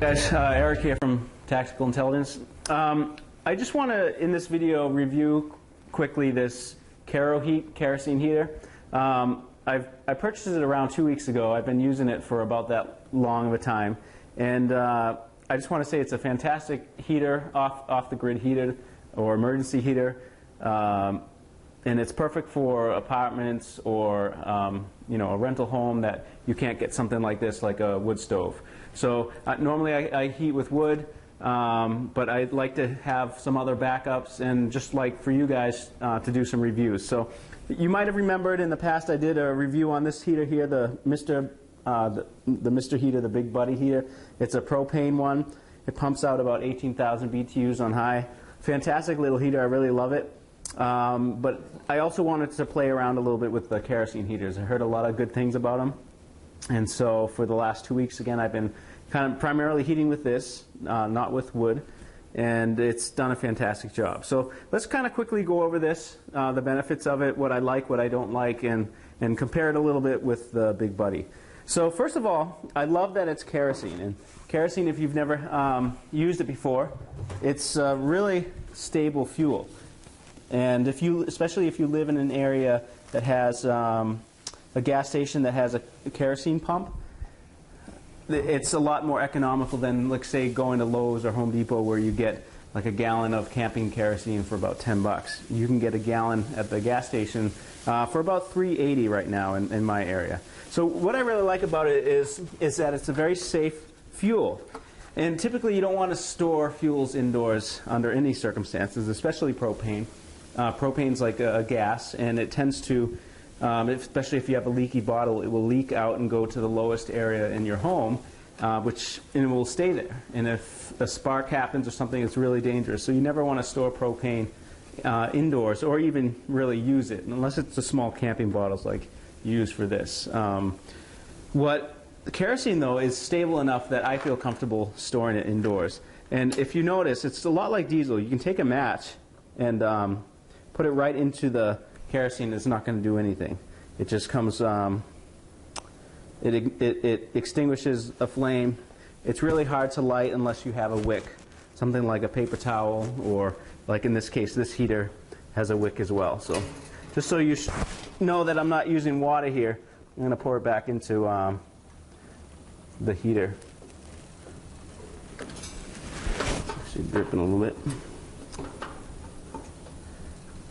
Guys, Eric here from Tactical Intelligence. I just want to, in this video, review quickly this kerosene heater. I purchased it around 2 weeks ago. I've been using it for about that long of a time, and I just want to say it's a fantastic heater, off the grid heater or emergency heater, and it's perfect for apartments or you know, a rental home that you can't get something like this, like a wood stove. So normally I heat with wood, but I'd like to have some other backups, and just like for you guys to do some reviews. So you might have remembered in the past I did a review on this heater here, the Mr. Heater, the Big Buddy heater. It's a propane one. It pumps out about 18,000 BTUs on high. Fantastic little heater. I really love it. But I also wanted to play around a little bit with the kerosene heaters. I heard a lot of good things about them. And so for the last 2 weeks, again, I've been kind of primarily heating with this, not with wood. And it's done a fantastic job. So let's kind of quickly go over this, the benefits of it, what I like, what I don't like, and compare it a little bit with the Big Buddy. So first of all, I love that it's kerosene. And kerosene, if you've never used it before, it's a really stable fuel. And especially if you live in an area that has a gas station that has a kerosene pump, it's a lot more economical than, like, say, going to Lowe's or Home Depot, where you get like a gallon of camping kerosene for about 10 bucks. You can get a gallon at the gas station for about $3.80 right now in my area. So what I really like about it is that it's a very safe fuel. And typically you don't want to store fuels indoors under any circumstances, especially propane. Propane's like a gas, and it tends to, especially if you have a leaky bottle, it will leak out and go to the lowest area in your home, and it will stay there. And if a spark happens or something, it's really dangerous. So you never want to store propane indoors, or even really use it, unless it's the small camping bottles like you use for this. The kerosene, though, is stable enough that I feel comfortable storing it indoors. And if you notice, it's a lot like diesel. You can take a match and put it right into the kerosene. It's not going to do anything. It just comes, it extinguishes a flame. It's really hard to light unless you have a wick, something like a paper towel, or like in this case, this heater has a wick as well. So just so you know that I'm not using water here, I'm going to pour it back into the heater. Actually dripping a little bit.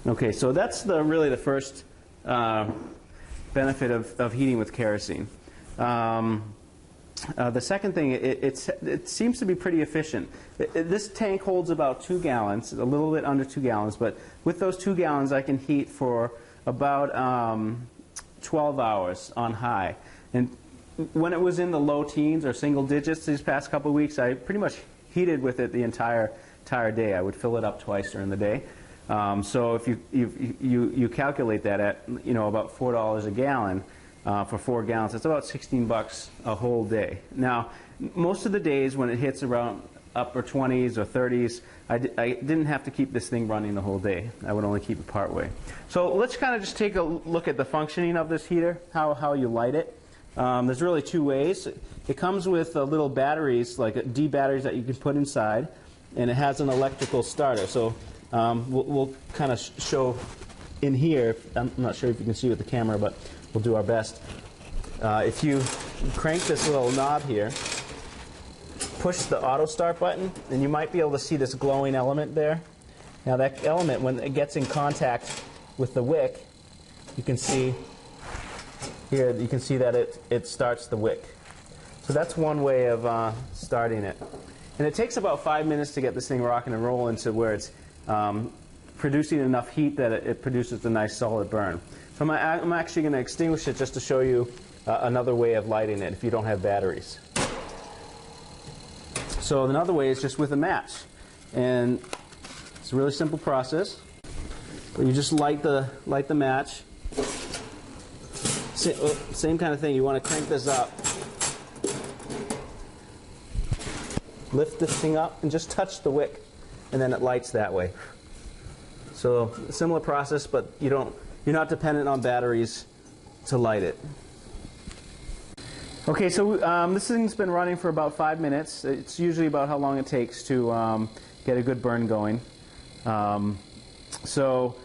Okay, so that's really the first benefit of heating with kerosene. The second thing, it seems to be pretty efficient. This tank holds about 2 gallons, a little bit under 2 gallons, but with those 2 gallons I can heat for about 12 hours on high. And when it was in the low teens or single digits these past couple of weeks, I pretty much heated with it the entire day. I would fill it up twice during the day. So if you calculate that at, you know, about $4 a gallon for 4 gallons, it's about 16 bucks a whole day. Now, most of the days when it hits around upper 20s or 30s, I didn't have to keep this thing running the whole day. I would only keep it part way. So let's kind of just take a look at the functioning of this heater, how you light it. There's really 2 ways. It comes with little batteries, like D batteries that you can put inside, and it has an electrical starter. So we'll kind of show in here. I'm not sure if you can see with the camera, but we'll do our best. If you crank this little knob here, push the auto start button, and you might be able to see this glowing element there. Now that element, when it gets in contact with the wick, you can see here, you can see that it starts the wick. So that's one way of starting it. And it takes about 5 minutes to get this thing rocking and rolling to where it's producing enough heat that it produces a nice solid burn. So I'm actually going to extinguish it just to show you another way of lighting it if you don't have batteries. So another way is just with a match. And it's a really simple process. But you just light the match. Same kind of thing. You want to crank this up. Lift this thing up and just touch the wick, and then it lights that way. So similar process, but you're not dependent on batteries to light it. Okay, so this thing's been running for about 5 minutes. It's usually about how long it takes to get a good burn going. So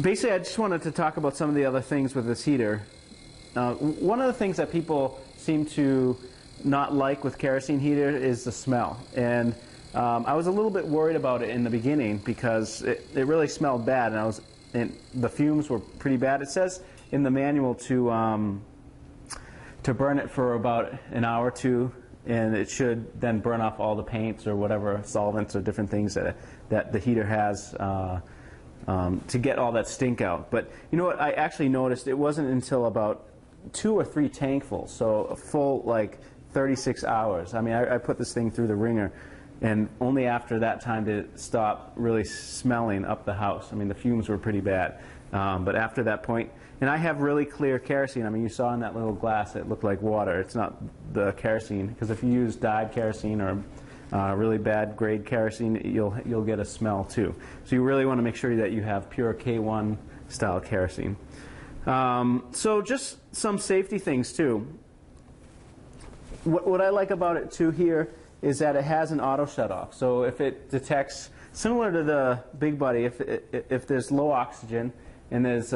basically, I just wanted to talk about some of the other things with this heater. One of the things that people seem to not like with kerosene heater is the smell. And I was a little bit worried about it in the beginning because it really smelled bad, and the fumes were pretty bad. It says in the manual to burn it for about an hour or two, and it should then burn off all the paints or whatever solvents or different things that the heater has to get all that stink out. But you know what? I actually noticed it wasn't until about 2 or 3 tankfuls, so a full like 36 hours. I mean, I put this thing through the ringer, and only after that time did it stop really smelling up the house. I mean, the fumes were pretty bad. But after that point, and I have really clear kerosene. I mean, you saw in that little glass it looked like water. It's not the kerosene, because if you use dyed kerosene or really bad grade kerosene, you'll get a smell too. So you really want to make sure that you have pure K1 style kerosene. So just some safety things too. What I like about it too here is that it has an auto shut off. So if it detects, similar to the Big Buddy, if there's low oxygen and there's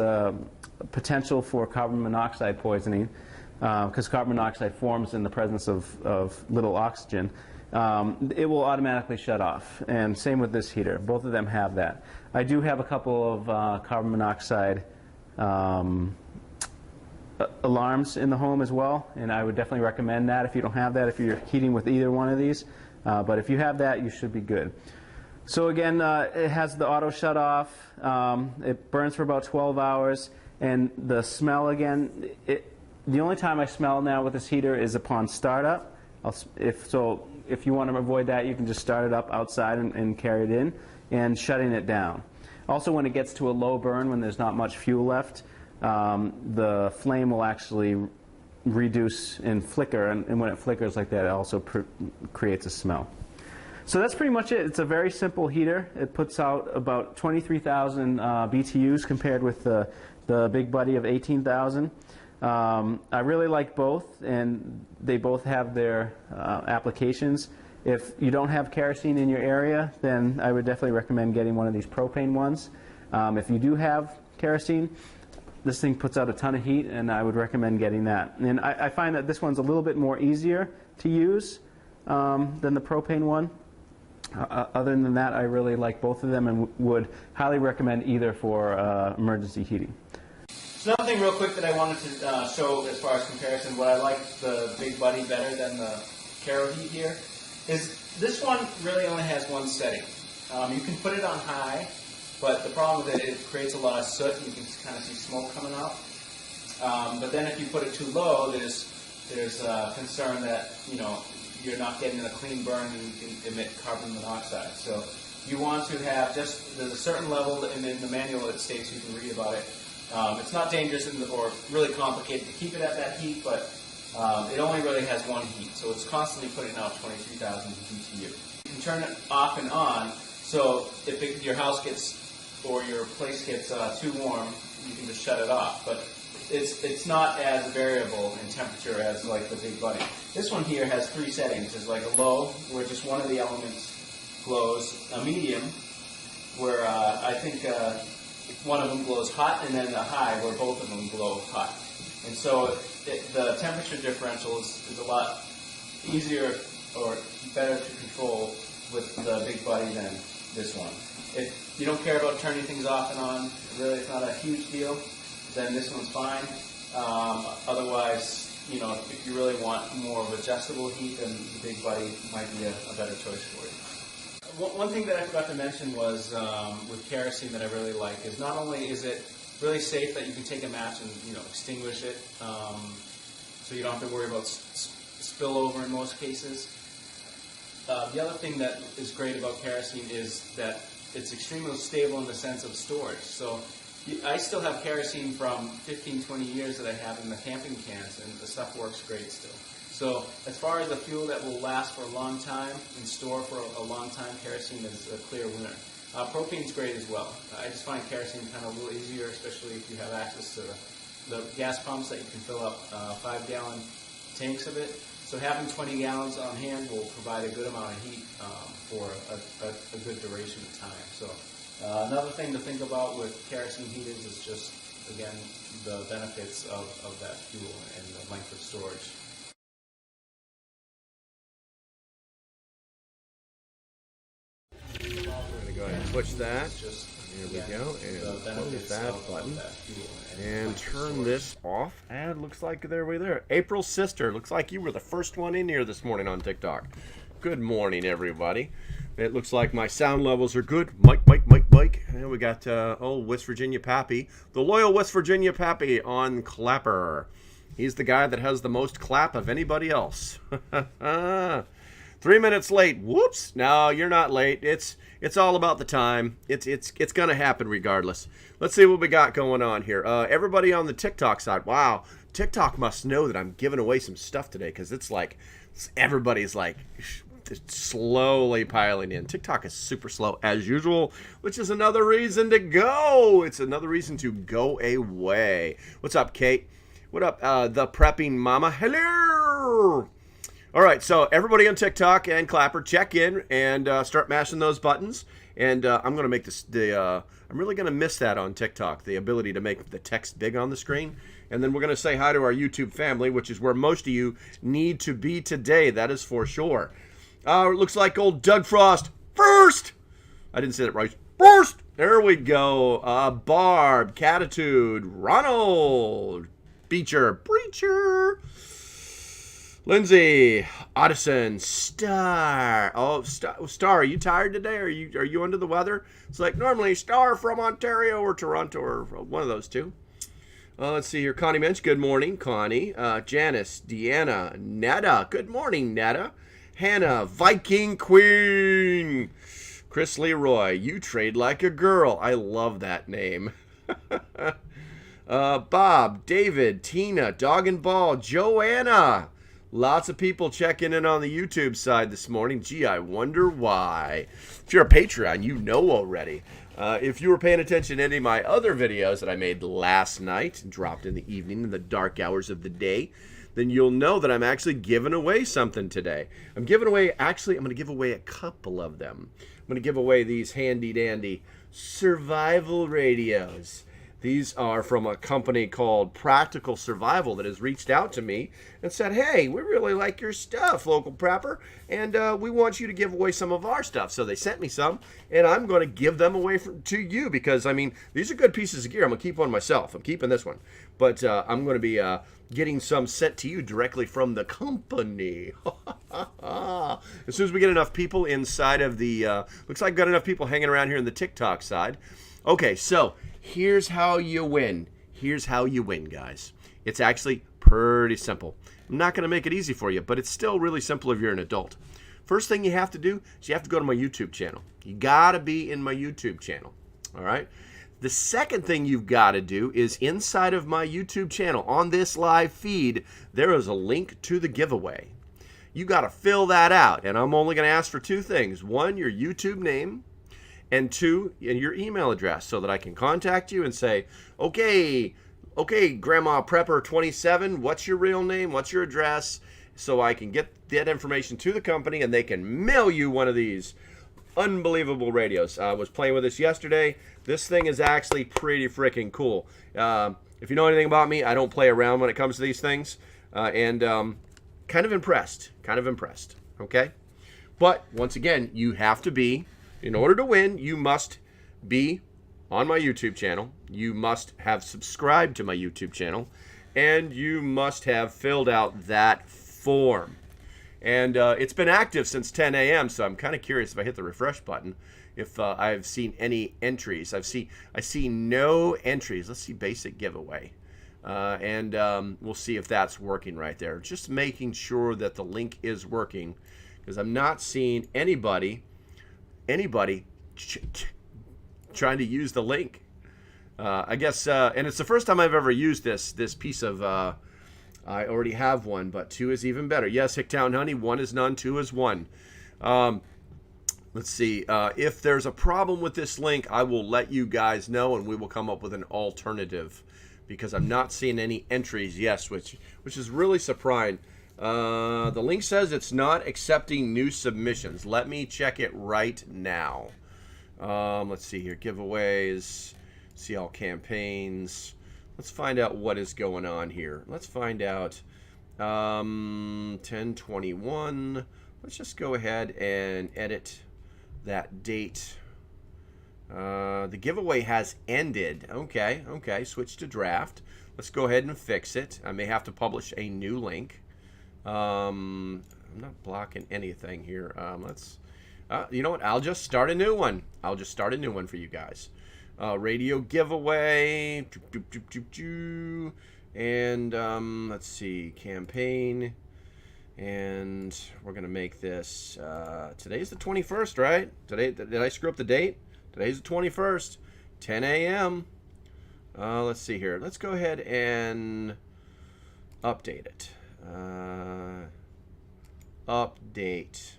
potential for carbon monoxide poisoning, because carbon monoxide forms in the presence of little oxygen, it will automatically shut off. And same with this heater. Both of them have that. I do have a couple of carbon monoxide alarms in the home as well, and I would definitely recommend that if you don't have that, if you're heating with either one of these. But if you have that, you should be good. So again, it has the auto shut off. It burns for about 12 hours. And the smell, again, the only time I smell now with this heater is upon startup. If you want to avoid that, you can just start it up outside and carry it in, and shutting it down. Also, when it gets to a low burn, when there's not much fuel left, the flame will actually reduce and flicker, and when it flickers like that, it also creates a smell. So that's pretty much it. It's a very simple heater. It puts out about 23,000 BTUs compared with the Big Buddy of 18,000. I really like both, and they both have their applications. If you don't have kerosene in your area, then I would definitely recommend getting one of these propane ones. If you do have kerosene, this thing puts out a ton of heat, and I would recommend getting that. And I find that this one's a little bit more easier to use than the propane one. Other than that, I really like both of them and would highly recommend either for emergency heating. So another thing real quick that I wanted to show as far as comparison, what I like the Big Buddy better than the Caro Heat here, is this one really only has one setting. You can put it on high, but the problem with it creates a lot of soot, and you can kind of see smoke coming out. But then if you put it too low, there's concern that, you know, you're not getting a clean burn and you can emit carbon monoxide. So you want to have there's a certain level, and in the manual it states, you can read about it. It's not dangerous or really complicated to keep it at that heat, but it only really has one heat, so it's constantly putting out 23,000 BTU. You can turn it off and on, so if your house gets, or your place gets too warm, you can just shut it off. But it's not as variable in temperature as like the Big Buddy. This one here has 3 settings. There's like a low, where just one of the elements glows, a medium, where I think one of them glows hot, and then a high, where both of them glow hot. And so the temperature differential is a lot easier or better to control with the Big Buddy than this one. If you don't care about turning things off and on, really it's not a huge deal, then this one's fine. Otherwise, you know, if you really want more of adjustable heat, then the Big Buddy might be a better choice for you. One thing that I forgot to mention was with kerosene that I really like is not only is it really safe that you can take a match and, you know, extinguish it, so you don't have to worry about spillover in most cases. The other thing that is great about kerosene is that it's extremely stable in the sense of storage. So I still have kerosene from 15, 20 years that I have in the camping cans, and the stuff works great still. So as far as a fuel that will last for a long time and store for a long time, kerosene is a clear winner. Propane's great as well. I just find kerosene kind of a little easier, especially if you have access to the gas pumps that you can fill up 5-gallon tanks of it. So having 20 gallons on hand will provide a good amount of heat for a good duration of time. So another thing to think about with kerosene heaters is just, again, the benefits of that fuel and the length of storage. We're going to go ahead and push that. There we go. And close that button. And turn this off. And it looks like there we there. April's sister. Looks like you were the first one in here this morning on TikTok. Good morning, everybody. It looks like my sound levels are good. Mike. And we got old West Virginia Pappy. The loyal West Virginia Pappy on Clapper. He's the guy that has the most clap of anybody else. 3 minutes late. Whoops. No, you're not late. It's all about the time. It's going to happen regardless. Let's see what we got going on here. Everybody on the TikTok side. Wow. TikTok must know that I'm giving away some stuff today because it's like everybody's like slowly piling in. TikTok is super slow as usual, which is another reason to go. It's another reason to go away. What's up, Kate? What up, the prepping mama? Hello. All right, so everybody on TikTok and Clapper, check in and start mashing those buttons. And I'm going to make this, I'm really going to miss that on TikTok, the ability to make the text big on the screen. And then we're going to say hi to our YouTube family, which is where most of you need to be today. That is for sure. It looks like old Doug Frost first. I didn't say that right. First. There we go. Barb, Catitude, Ronald, Beecher, Preacher, Lindsay, Addison, Star. Oh, Star, are you tired today? Are you under the weather? It's like normally Star from Ontario or Toronto or one of those two. Let's see here. Connie Mensch, good morning, Connie. Janice, Deanna, Netta, good morning, Netta. Hannah, Viking Queen. Chris Leroy, you trade like a girl. I love that name. Bob, David, Tina, Dog and Ball, Joanna. Lots of people checking in on the YouTube side this morning. Gee, I wonder why. If you're a Patreon, you know already. If you were paying attention to any of my other videos that I made last night, dropped in the evening in the dark hours of the day, then you'll know that I'm actually giving away something today. I'm going to give away a couple of them. I'm going to give away these handy-dandy survival radios. These are from a company called Practical Survival that has reached out to me and said, hey, we really like your stuff, local prepper, and we want you to give away some of our stuff. So they sent me some, and I'm going to give them away to you because, I mean, these are good pieces of gear. I'm going to keep one myself. I'm keeping this one. But I'm going to be getting some sent to you directly from the company. As soon as we get enough people inside of the, looks like I've got enough people hanging around here in the TikTok side. Okay, so here's how you win. Here's how you win, guys. It's actually pretty simple. I'm not going to make it easy for you, but it's still really simple if you're an adult. First thing you have to do is you have to go to my YouTube channel. You got to be in my YouTube channel, all right? The second thing you've got to do is inside of my YouTube channel, on this live feed, there is a link to the giveaway. You got to fill that out, and I'm only going to ask for two things. One, your YouTube name, and two, your email address so that I can contact you and say, okay, Grandma Prepper 27, what's your real name? What's your address? So I can get that information to the company and they can mail you one of these unbelievable radios. I was playing with this yesterday. This thing is actually pretty freaking cool. If you know anything about me, I don't play around when it comes to these things. And kind of impressed, okay? But once again, you have to be, in order to win, you must be on my YouTube channel. You must have subscribed to my YouTube channel. And you must have filled out that form. And it's been active since 10 a.m., so I'm kind of curious if I hit the refresh button, if I've seen any entries. I see no entries. Let's see basic giveaway. And we'll see if that's working right there. Just making sure that the link is working, because I'm not seeing anybody trying to use the link. I guess, and it's the first time I've ever used this piece of, I already have one, but two is even better. Yes, Hicktown Honey, one is none, two is one. Let's see, if there's a problem with this link, I will let you guys know, and we will come up with an alternative because I'm not seeing any entries. Yes, which is really surprising. The link says it's not accepting new submissions. Let me check it right now. Let's see here. Giveaways. See all campaigns. Let's find out what is going on here. Let's find out. 10/21. Let's just go ahead and edit that date. The giveaway has ended. Okay, okay. Switch to draft. Let's go ahead and fix it. I may have to publish a new link. I'm not blocking anything here. You know what? I'll just start a new one. I'll just start a new one for you guys. Radio giveaway. And let's see, campaign. And we're gonna make this. Today's the 21st, right? Today, did I screw up the date? Today's the 21st, 10 a.m. Let's see here. Let's go ahead and update it. Update.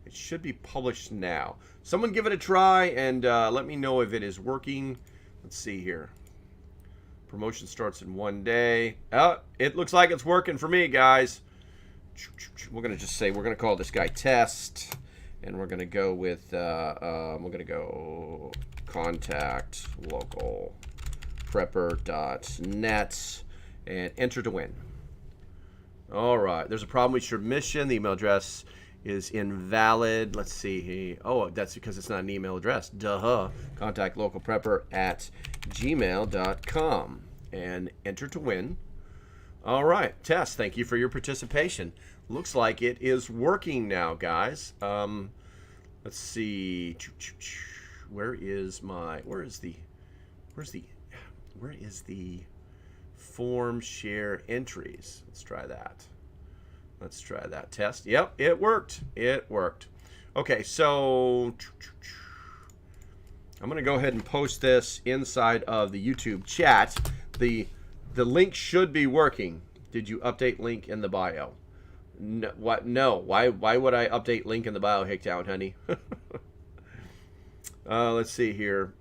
It should be published now. Someone give it a try and let me know if it is working. Let's see here. Promotion starts in 1 day. Oh, it looks like it's working for me, guys. We're gonna just say we're gonna call this guy Test, and we're gonna go with we're gonna go contact local prepper.net and enter to win. All right. There's a problem with your mission. The email address is invalid. Let's see. Oh, that's because it's not an email address. Duh. Contact local prepper at gmail.com and enter to win. All right. Tess, thank you for your participation. Looks like it is working now, guys. Let's see. Where is the form share entries? Let's try that. Let's try that test. Yep, it worked. It worked. Okay, so I'm going to go ahead and post this inside of the YouTube chat. The link should be working. Did you update link in the bio? No, what? No. Why would I update link in the bio, Hicktown, honey? Let's see here.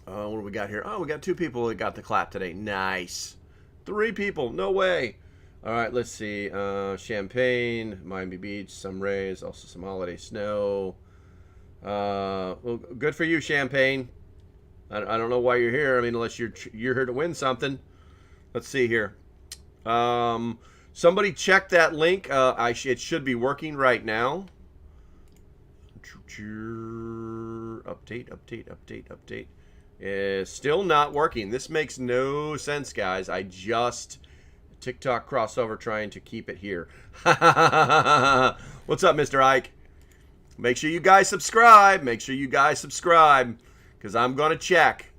What do we got here? Oh, we got 2 people that got the clap today. Nice. 3 people. No way. All right, let's see. Champagne, Miami Beach, some rays, also some holiday snow. Well, good for you, Champagne. I don't know why you're here. I mean, unless you're here to win something. Let's see here. Somebody check that link. It should be working right now. Update. It's still not working. This makes no sense, guys. I just TikTok crossover trying to keep it here. What's up, Mr. Ike? Make sure you guys subscribe. Because I'm going to check.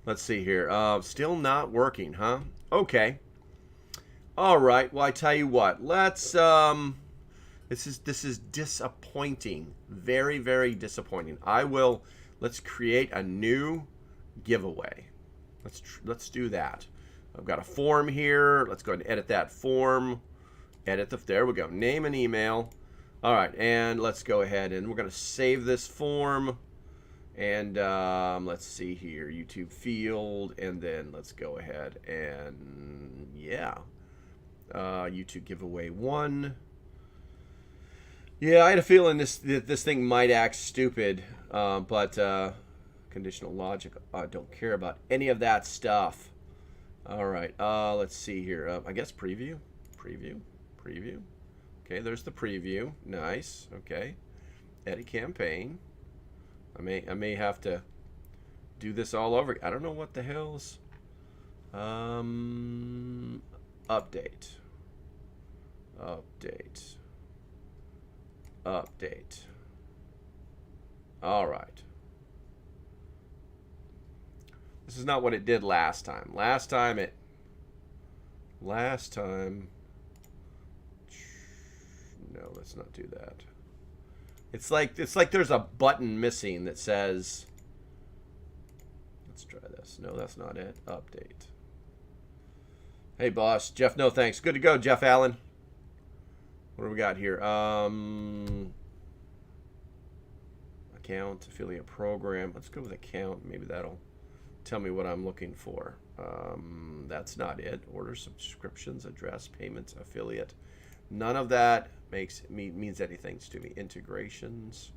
Let's see here. Still not working, huh? Okay. All right. Well, I tell you what. Let's... This is disappointing. Very, very disappointing. Let's create a new giveaway. Let's do that. I've got a form here. Let's go ahead and edit that form. There we go. Name and email. All right, and let's go ahead and we're going to save this form. And let's see here, YouTube field, and then let's go ahead and yeah, YouTube giveaway 1. Yeah, I had a feeling this thing might act stupid, but conditional logic. I don't care about any of that stuff. All right, let's see here. I guess preview. Okay, there's the preview. Nice. Okay, edit campaign. I may have to do this all over. I don't know what the hell's update. All right. This is not what it did last time. Last time. No, let's not do that. It's like there's a button missing that says. Let's try this. No, that's not it. Update. Hey, boss. Jeff, no thanks. Good to go, Jeff Allen. What do we got here? I account, affiliate program. Let's go with account. Maybe that'll tell me what I'm looking for. That's not it. Order, subscriptions, address, payments, affiliate. None of that means anything to me. Integrations.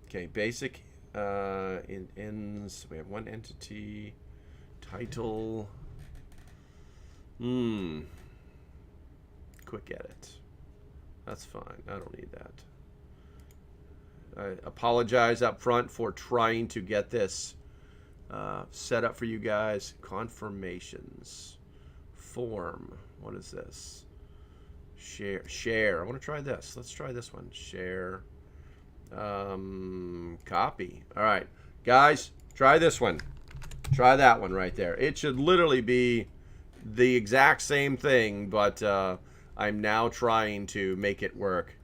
Okay, basic ends. We have one entity. Title. Quick edit. That's fine. I don't need that. I apologize up front for trying to get this set up for you guys. Confirmations. Form. What is this? Share. I want to try this. Let's try this one. Share. Copy. All right. Guys, try this one. Try that one right there. It should literally be the exact same thing, but I'm now trying to make it work.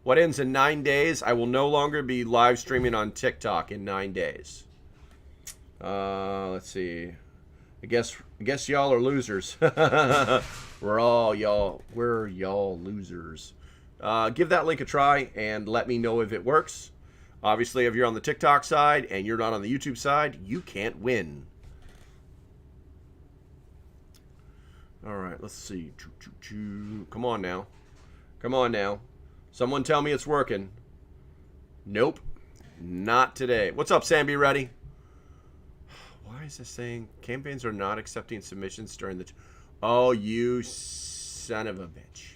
What ends in 9 days? I will no longer be live streaming on TikTok in 9 days. Let's see. I guess y'all are losers. We're y'all losers. Give that link a try and let me know if it works. Obviously, if you're on the TikTok side and you're not on the YouTube side, you can't win. All right, let's see. Come on now. Come on now. Someone tell me it's working. Nope. Not today. What's up, Sam? Be ready. Why is this saying campaigns are not accepting submissions during the... Oh, you son of a bitch.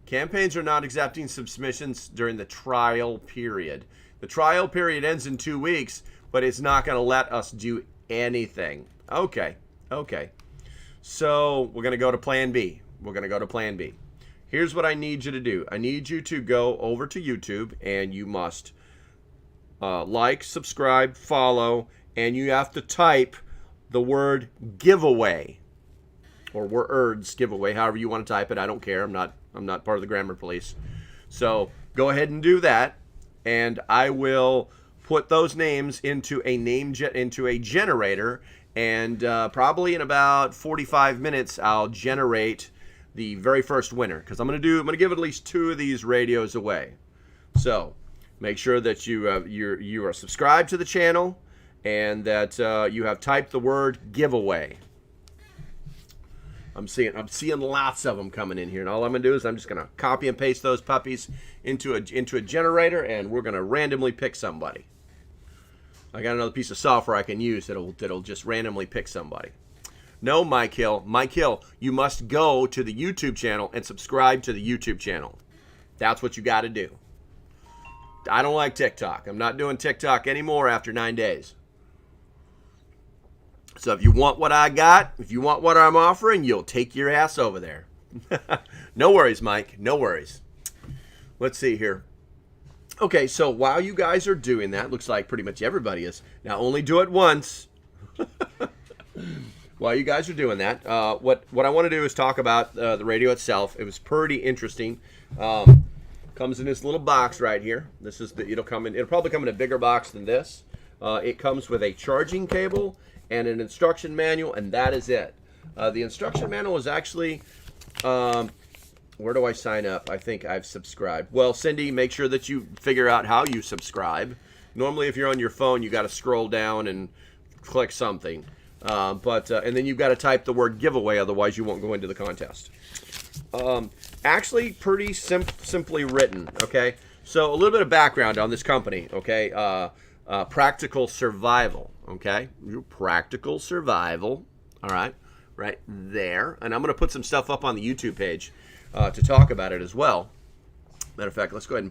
Campaigns are not accepting submissions during the trial period. The trial period ends in 2 weeks, but it's not going to let us do anything. Okay. Okay. So we're going to go to plan B. We're going to go to plan B. Here's what I need you to do. I need you to go over to YouTube, and you must like, subscribe, follow, and you have to type the word giveaway, or words giveaway, however you want to type it. I don't care. I'm not part of the grammar police. So go ahead and do that, and I will put those names into a generator. And probably in about 45 minutes, I'll generate the very first winner, because I'm gonna give at least 2 of these radios away. So make sure that you are subscribed to the channel and that you have typed the word giveaway. I'm seeing lots of them coming in here, and all I'm gonna do is I'm just gonna copy and paste those puppies into a generator, and we're gonna randomly pick somebody. I got another piece of software I can use that'll just randomly pick somebody. No, Mike Hill, you must go to the YouTube channel and subscribe to the YouTube channel. That's what you got to do. I don't like TikTok. I'm not doing TikTok anymore after 9 days. So if you want what I got, if you want what I'm offering, you'll take your ass over there. No worries, Mike. No worries. Let's see here. Okay, so while you guys are doing that, looks like pretty much everybody is. Now, only do it once. While you guys are doing that, what I want to do is talk about the radio itself. It was pretty interesting. Comes in this little box right here. This is it'll probably come in a bigger box than this. It comes with a charging cable and an instruction manual, and that is it. The instruction manual is actually, where do I sign up? I think I've subscribed. Well, Cindy, make sure that you figure out how you subscribe. Normally, if you're on your phone, you got to scroll down and click something. And then you've got to type the word giveaway, otherwise you won't go into the contest. Actually, pretty simply written, okay? So a little bit of background on this company, okay? Practical Survival, okay? Practical Survival, all right? Right there. And I'm going to put some stuff up on the YouTube page to talk about it as well. Matter of fact, let's go ahead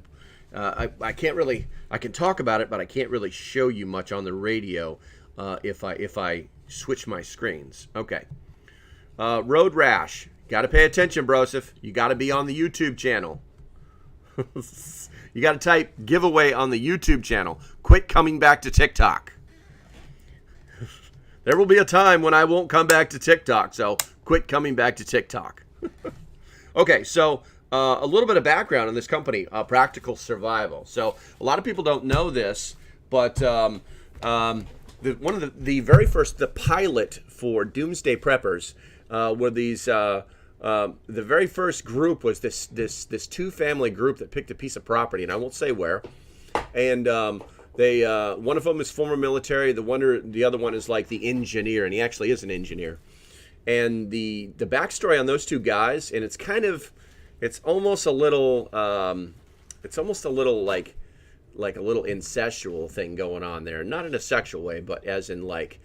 and... I can talk about it, but I can't really show you much on the radio if I switch my screens. Okay. Road rash. Got to pay attention, brosif. You got to be on the YouTube channel. You got to type giveaway on the YouTube channel. Quit coming back to TikTok. There will be a time when I won't come back to TikTok, so quit coming back to TikTok. Okay, so a little bit of background on this company, Practical Survival. So a lot of people don't know this, but one of the very first, the pilot for Doomsday Preppers were these. The very first group was this 2-family group that picked a piece of property, and I won't say where. And One of them is former military. The other one is like the engineer, and he actually is an engineer. And the backstory on those two guys, and it's almost a little like a little incestual thing going on there. Not in a sexual way, but as in like,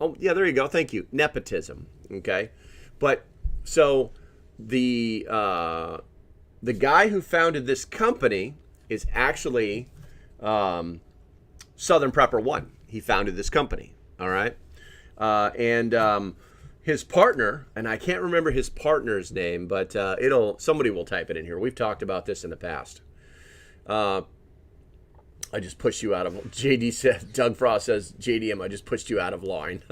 oh yeah, there you go. Thank you. Nepotism. Okay, but so the guy who founded this company is actually Southern Prepper 1. He founded this company. All right. And his partner, and I can't remember his partner's name, but somebody will type it in here. We've talked about this in the past. I just pushed you out of. JD said. Doug Frost says, JDM, I just pushed you out of line.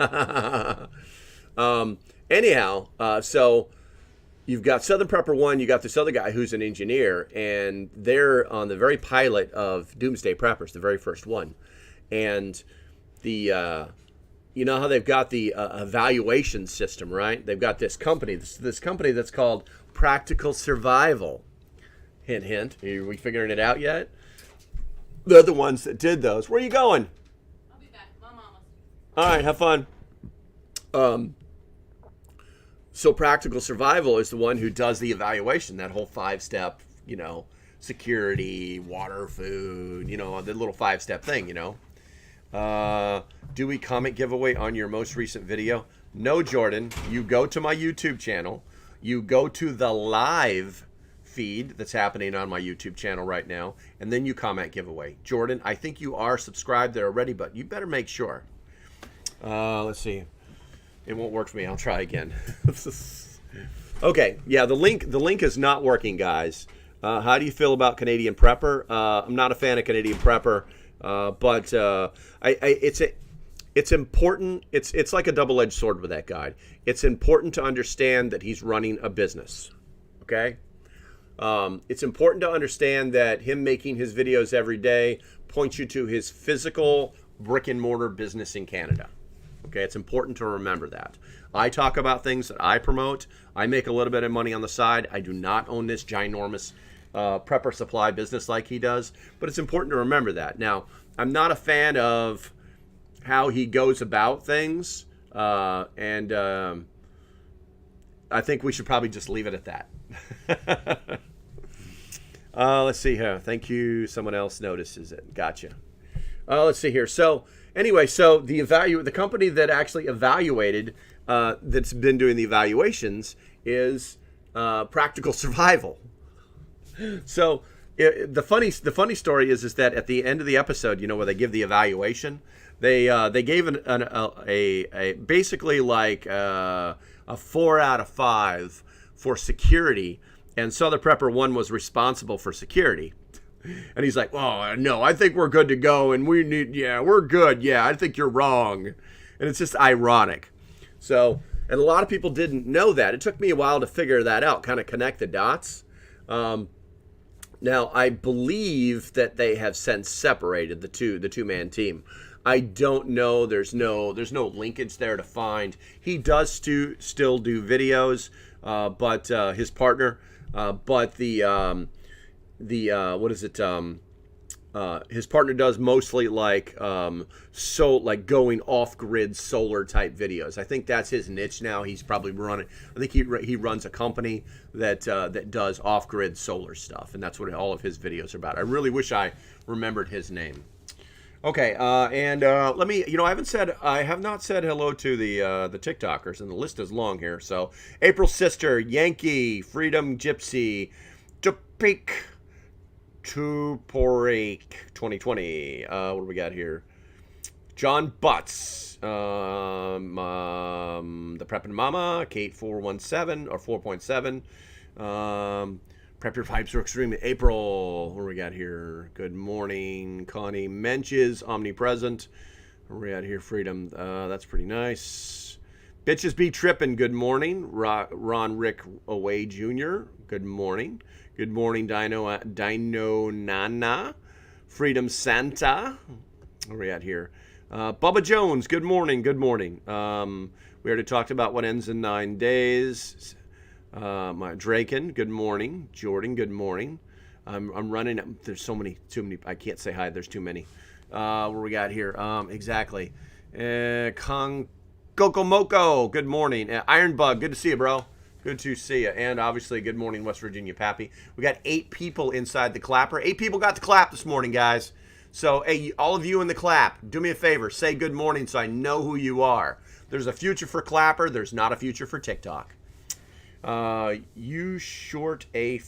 Anyhow, so you've got Southern Prepper 1. You got this other guy who's an engineer, and they're on the very pilot of Doomsday Preppers, the very first one, and the. You know how they've got the evaluation system, right? They've got this company, this company that's called Practical Survival. Hint, hint. Are we figuring it out yet? They're the ones that did those. Where are you going? I'll be back. My mama. All right, have fun. So Practical Survival is the one who does the evaluation, that whole 5-step, security, water, food, the little 5-step thing, Do we comment giveaway on your most recent video? No, Jordan. You go to my YouTube channel. You go to the live feed that's happening on my YouTube channel right now, and then you comment giveaway. Jordan, I think you are subscribed there already, but you better make sure. Let's see. It won't work for me. I'll try again. Okay. Yeah, the link is not working, guys. How do you feel about Canadian Prepper? I'm not a fan of Canadian Prepper. But it's important. It's like a double-edged sword with that guy. It's important to understand that he's running a business. Okay. It's important to understand that him making his videos every day points you to his physical brick and mortar business in Canada. Okay. It's important to remember that. I talk about things that I promote. I make a little bit of money on the side. I do not own this ginormous prepper supply business like he does, but it's important to remember that. Now, I'm not a fan of how he goes about things, and I think we should probably just leave it at that. Let's see here. Thank you. Someone else notices it. Gotcha. Let's see here. So anyway, so the company that actually evaluated, that's been doing the evaluations, is Practical Survival. So the funny story is that at the end of the episode, where they give the evaluation, they gave a basically like a 4 out of 5 for security, and Southern Prepper 1 was responsible for security. And he's like, "Oh no, I think we're good to go, and we're good. Yeah, I think you're wrong." And it's just ironic. So, and a lot of people didn't know that. It took me a while to figure that out, kind of connect the dots. Now, I believe that they have since separated the two-man team. I don't know. There's no linkage there to find. He does still do videos, but his partner, but what is it? His partner does mostly like going off-grid solar type videos. I think that's his niche now. He's probably running. I think he runs a company that does off-grid solar stuff, and that's what all of his videos are about. I really wish I remembered his name. Okay, and let me. I have not said hello to the TikTokers, and the list is long here. So April Sister, Yankee, Freedom Gypsy, Topik. Tuporik 2020. What do we got here? John Butts, the Preppin' Mama, Kate 417 or 4.7. Prep your pipes are extremely. April. What do we got here? Good morning, Connie Menches, omnipresent. What do we got here? Freedom. That's pretty nice. Bitches be trippin'. Good morning, Ron Rick Away Jr. Good morning. Good morning, Dino Nana, Freedom Santa. What are we at here? Bubba Jones, good morning, good morning. We already talked about what ends in 9 days. Draken, good morning. Jordan, good morning. I'm running. There's too many. I can't say hi. There's too many. What we got here? Exactly. Kong Kokomoko, good morning. Iron Bug, good to see you, bro. Good to see you. And obviously, good morning, West Virginia, Pappy. We got 8 people inside the clapper. 8 people got the clap this morning, guys. So, hey, all of you in the clap, do me a favor. Say good morning so I know who you are. There's a future for clapper. There's not a future for TikTok. You short a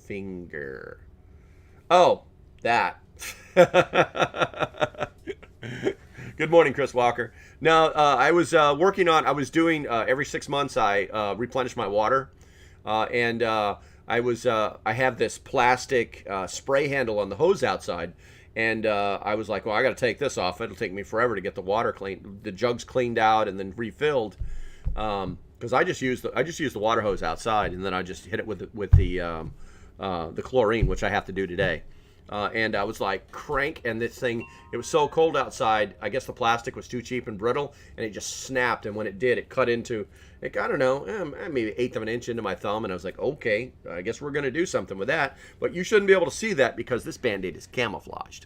finger. Oh, that. Good morning, Chris Walker. Now, I was doing every 6 months I replenish my water, and I have this plastic spray handle on the hose outside, and I was like, well, I got to take this off. It'll take me forever to get the water cleaned, the jugs cleaned out, and then refilled. Because I just use the water hose outside, and then I just hit it with the chlorine, which I have to do today. And I was like, crank, and this thing, it was so cold outside, I guess the plastic was too cheap and brittle, and it just snapped, and when it did, it cut into, I don't know, maybe 1/8 of an inch into my thumb, and I was like, okay, I guess we're going to do something with that, but you shouldn't be able to see that because this Band-Aid is camouflaged.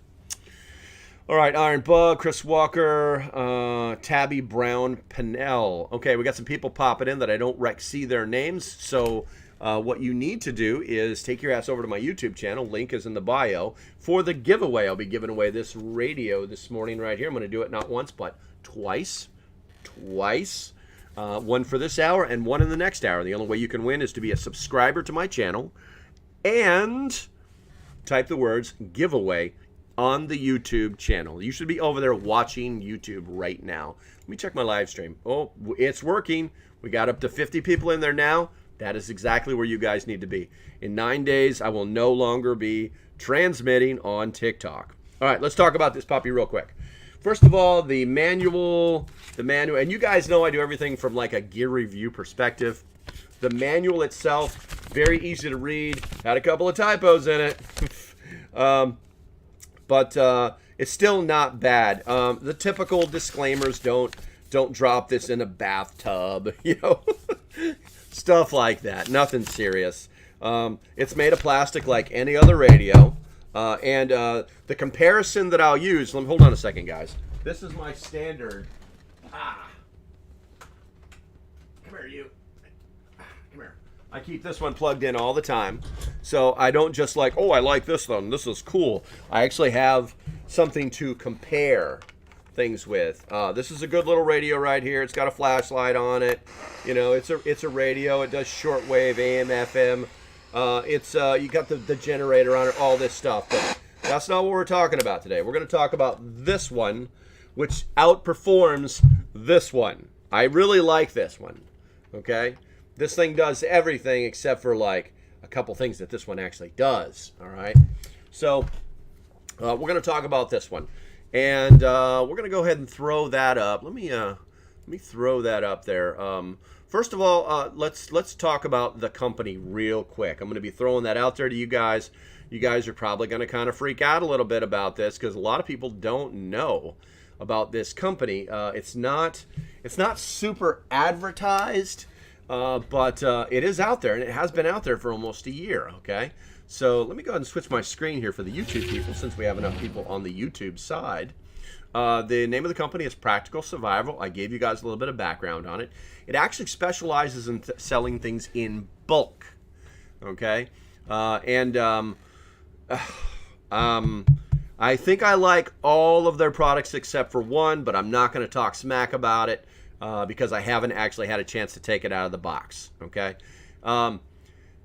All right, Iron Bug, Chris Walker, Tabby Brown, Pinnell. Okay, we got some people popping in that I don't see their names, so what you need to do is take your ass over to my YouTube channel. Link is in the bio for the giveaway. I'll be giving away this radio this morning right here. I'm going to do it not once, but twice. One for this hour and one in the next hour. The only way you can win is to be a subscriber to my channel and type the words giveaway on the YouTube channel. You should be over there watching YouTube right now. Let me check my live stream. Oh, it's working. We got up to 50 people in there now. That is exactly where you guys need to be. In 9 days, I will no longer be transmitting on TikTok. All right, let's talk about this puppy real quick. First of all, the manual, and you guys know I do everything from like a gear review perspective. The manual itself, very easy to read. Had a couple of typos in it. But it's still not bad. The typical disclaimers, don't drop this in a bathtub, you know, stuff like that. Nothing serious. It's made of plastic like any other radio. And the comparison that I'll use, hold on a second, guys. This is my standard. Come here, you. Come here. I keep this one plugged in all the time. So I don't just like, oh, I like this one. This is cool. I actually have something to compare things with. This is a good little radio right here. It's got a flashlight on it. You know, it's a radio. It does shortwave, AM, FM. You got the generator on it, all this stuff. But that's not what we're talking about today. We're going to talk about this one, which outperforms this one. I really like this one. Okay? This thing does everything except for like a couple things that this one actually does. All right? So we're going to talk about this one. And we're going to go ahead and throw that up. Let me throw that up there. First of all, let's talk about the company real quick. I'm going to be throwing that out there to you guys. You guys are probably going to kind of freak out a little bit about this because a lot of people don't know about this company. It's not super advertised, but it is out there, and it has been out there for almost a year. Okay, so let me go ahead and switch my screen here for the YouTube people since we have enough people on the YouTube side. The name of the company is Practical Survival. I gave you guys a little bit of background on it. It actually specializes in selling things in bulk. Okay, I think I like all of their products except for one, but I'm not going to talk smack about it because I haven't actually had a chance to take it out of the box. Okay,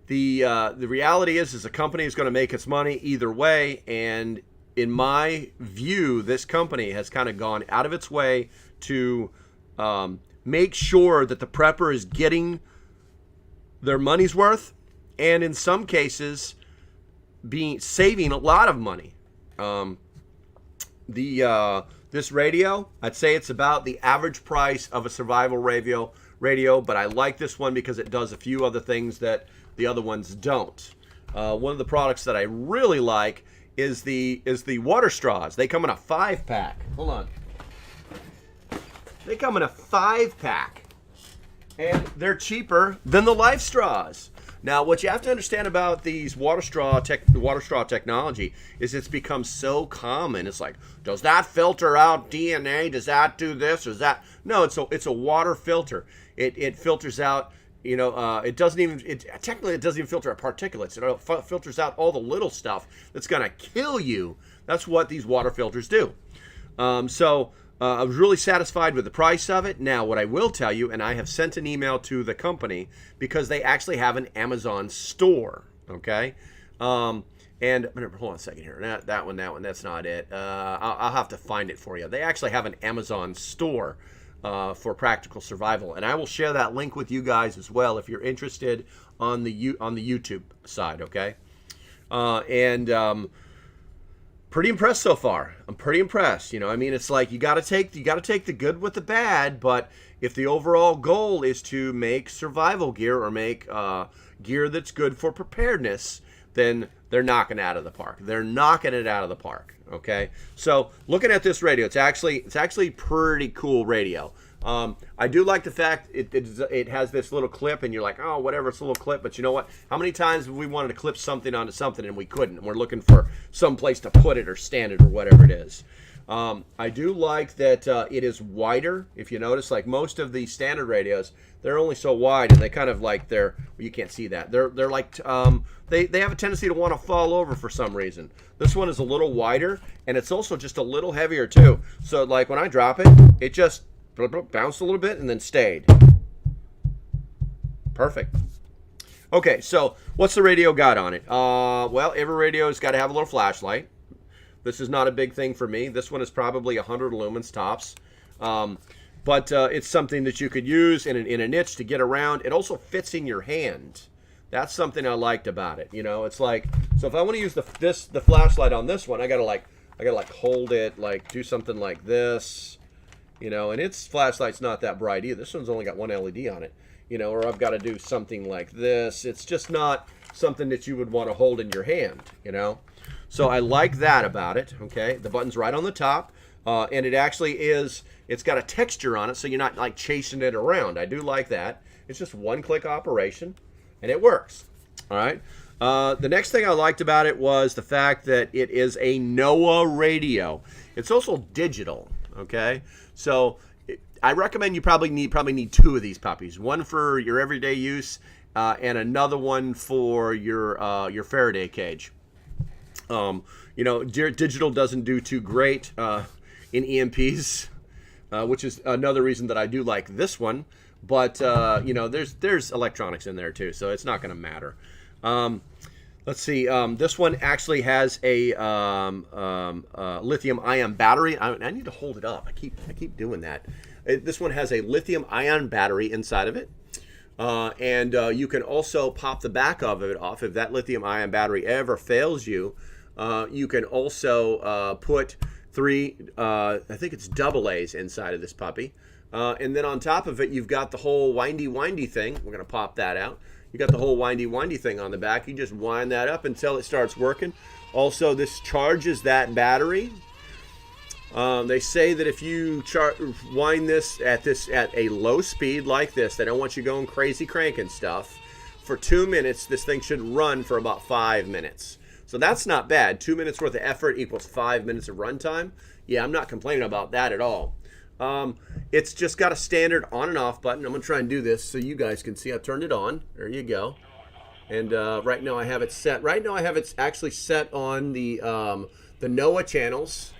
the reality is the company is going to make its money either way, and in my view, this company has kind of gone out of its way to make sure that the prepper is getting their money's worth, and in some cases, saving a lot of money. This radio, I'd say it's about the average price of a survival radio, but I like this one because it does a few other things that the other ones don't. One of the products that I really like is the water straws. They come in a 5-pack. Hold on. They come in a 5-pack, and they're cheaper than the Life straws. Now, what you have to understand about these water straw technology is it's become so common. It's like, does that filter out DNA? Does that do this? Or does that? No, it's a water filter. It filters out. It doesn't even. Technically, it doesn't even filter out particulates. It filters out all the little stuff that's gonna kill you. That's what these water filters do. I was really satisfied with the price of it. Now, what I will tell you, and I have sent an email to the company because they actually have an Amazon store, okay? And hold on a second here. That one, that's not it. I'll have to find it for you. They actually have an Amazon store for Practical Survival, and I will share that link with you guys as well if you're interested on the YouTube side, okay? Pretty impressed so far. I'm pretty impressed. It's like you got to take the good with the bad, but if the overall goal is to make survival gear or make gear that's good for preparedness, then they're knocking it out of the park. They're knocking it out of the park. Okay. So looking at this radio, it's actually pretty cool radio. I do like the fact it has this little clip, and you're like, oh, whatever, it's a little clip. But you know what? How many times have we wanted to clip something onto something and we couldn't? And we're looking for some place to put it or stand it or whatever it is. I do like that it is wider. If you notice, like most of the standard radios, they're only so wide, and they kind of like you can't see that. They're like they have a tendency to want to fall over for some reason. This one is a little wider, and it's also just a little heavier too. So like when I drop it, it just bounced a little bit and then stayed. Perfect. Okay, so what's the radio got on it? Well, every radio has got to have a little flashlight. This is not a big thing for me. This one is probably 100 lumens tops. But it's something that you could use in a niche to get around. It also fits in your hand. That's something I liked about it. It's like, so if I want to use the flashlight on this one, I gotta hold it, like do something like this. And its flashlight's not that bright either. This one's only got one LED on it, or I've got to do something like this. It's just not something that you would want to hold in your hand, So I like that about it, okay? The button's right on the top, and it actually it's got a texture on it, so you're not like chasing it around. I do like that. It's just one-click operation, and it works, all right? The next thing I liked about it was the fact that it is a NOAA radio. It's also digital, okay? So I recommend you probably need two of these puppies. One for your everyday use, and another one for your Faraday cage. Digital doesn't do too great in EMPs, which is another reason that I do like this one. But there's electronics in there too, so it's not going to matter. Let's see. This one actually has a lithium-ion battery. I need to hold it up. I keep doing that. This one has a lithium-ion battery inside of it, and you can also pop the back of it off if that lithium-ion battery ever fails you. You can also put three, I think it's AA's inside of this puppy, and then on top of it, you've got the whole windy thing. We're gonna pop that out. You got the whole windy thing on the back. You just wind that up until it starts working. Also, this charges that battery. They say that if you wind this at a low speed like this, they don't want you going crazy cranking stuff. For 2 minutes, this thing should run for about 5 minutes. So that's not bad. 2 minutes worth of effort equals 5 minutes of runtime. Yeah, I'm not complaining about that at all. It's just got a standard on and off button. I'm going to try and do this so you guys can see. I turned it on. There you go. And right now I have it set. Right now I have it actually set on the NOAA channels.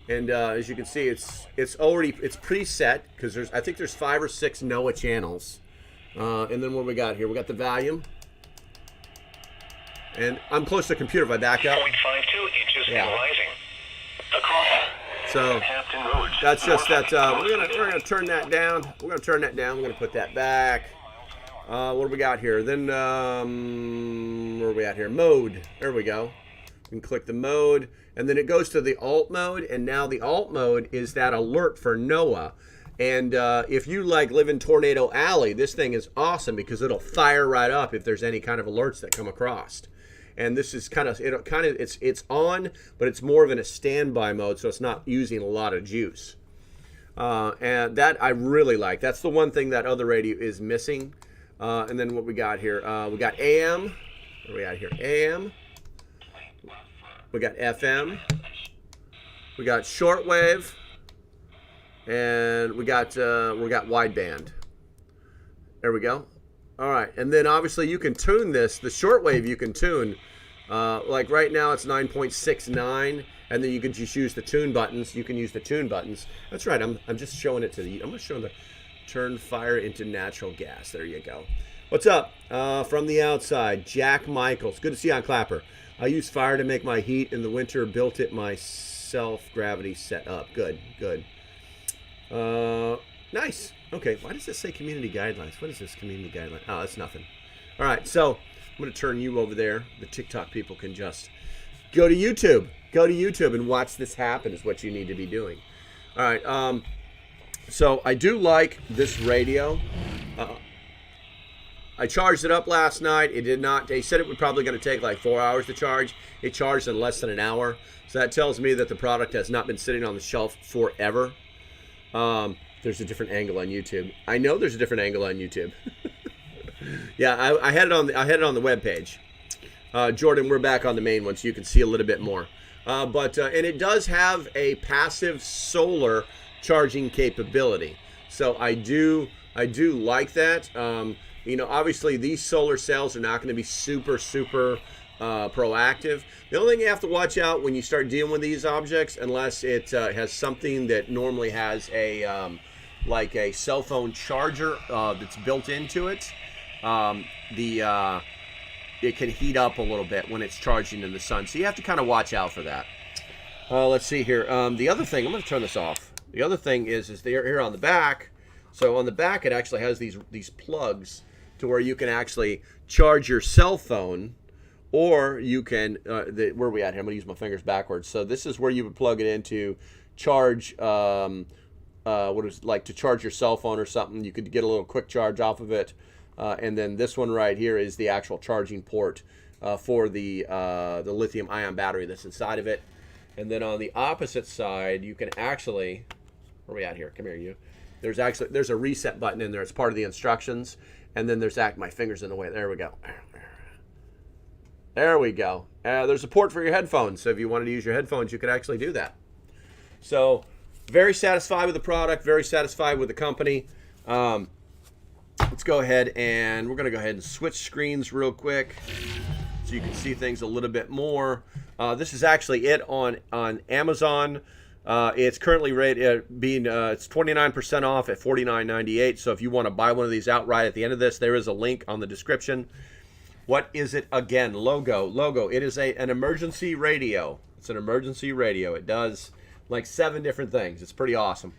And as you can see, it's preset because I think there's 5 or 6 NOAA channels. And then what we got here? We got the volume. And I'm close to the computer if I back up. 0.52 inches yeah. rising. Across. So that's just that. We're gonna turn that down. We're gonna turn that down. We're gonna put that back. What do we got here? Then where are we at here? Mode. There we go. You can click the mode, and then it goes to the alt mode. And now the alt mode is that alert for NOAA. And if you live in Tornado Alley, this thing is awesome because it'll fire right up if there's any kind of alerts that come across. And this is it's on, but it's more of in a standby mode, so it's not using a lot of juice. And that I really like. That's the one thing that other radio is missing. And then what we got here? We got AM. What do we got here? AM. We got FM. We got shortwave. And we got wideband. There we go. All right, and then obviously you can tune this. The shortwave you can tune. Like right now it's 9.69, and then you can just use the tune buttons. You can use the tune buttons. That's right. I'm just showing it to the. I'm just showing the turn fire into natural gas. There you go. What's up? From the outside, Jack Michaels. Good to see you on Clapper. I use fire to make my heat in the winter. Built it myself. Gravity set up. Good. Good. Nice. Okay, why does this say community guidelines? What is this community guideline? Oh, that's nothing. All right, so I'm going to turn you over there. The TikTok people can just go to YouTube. Go to YouTube and watch this happen is what you need to be doing. All right, so I do like this radio. I charged it up last night. It did not. They said it would probably going to take like 4 hours to charge. It charged in less than an hour. So that tells me that the product has not been sitting on the shelf forever. There's a different angle on YouTube. I know there's a different angle on YouTube. Yeah, I had it on the web page. Jordan, we're back on the main one, so you can see a little bit more. And it does have a passive solar charging capability. So I do like that. Obviously these solar cells are not going to be super proactive. The only thing you have to watch out when you start dealing with these objects, unless it has something that normally has a like a cell phone charger that's built into it, it can heat up a little bit when it's charging in the sun. So you have to kind of watch out for that. Let's see here. The other thing, I'm going to turn this off. The other thing is they're here on the back. So on the back, it actually has these plugs to where you can actually charge your cell phone. Or you can, where are we at here? I'm going to use my fingers backwards. So this is where you would plug it into charge, to charge your cell phone or something. You could get a little quick charge off of it. And then this one right here is the actual charging port for the lithium ion battery that's inside of it. And then on the opposite side, you can actually, where are we at here? Come here, you. There's a reset button in there. It's part of the instructions. And then there's my finger's in the way. There we go. There we go. There's a port for your headphones. So if you wanted to use your headphones, you could actually do that. So very satisfied with the product. Very satisfied with the company. Let's go ahead and we're going to go ahead and switch screens real quick so you can see things a little bit more. This is actually it on Amazon. It's currently it's 29% off at $49.98. So if you want to buy one of these outright at the end of this, there is a link on the description. What is it again? Logo. It is an emergency radio. It's an emergency radio. It does like 7 different things. It's pretty awesome.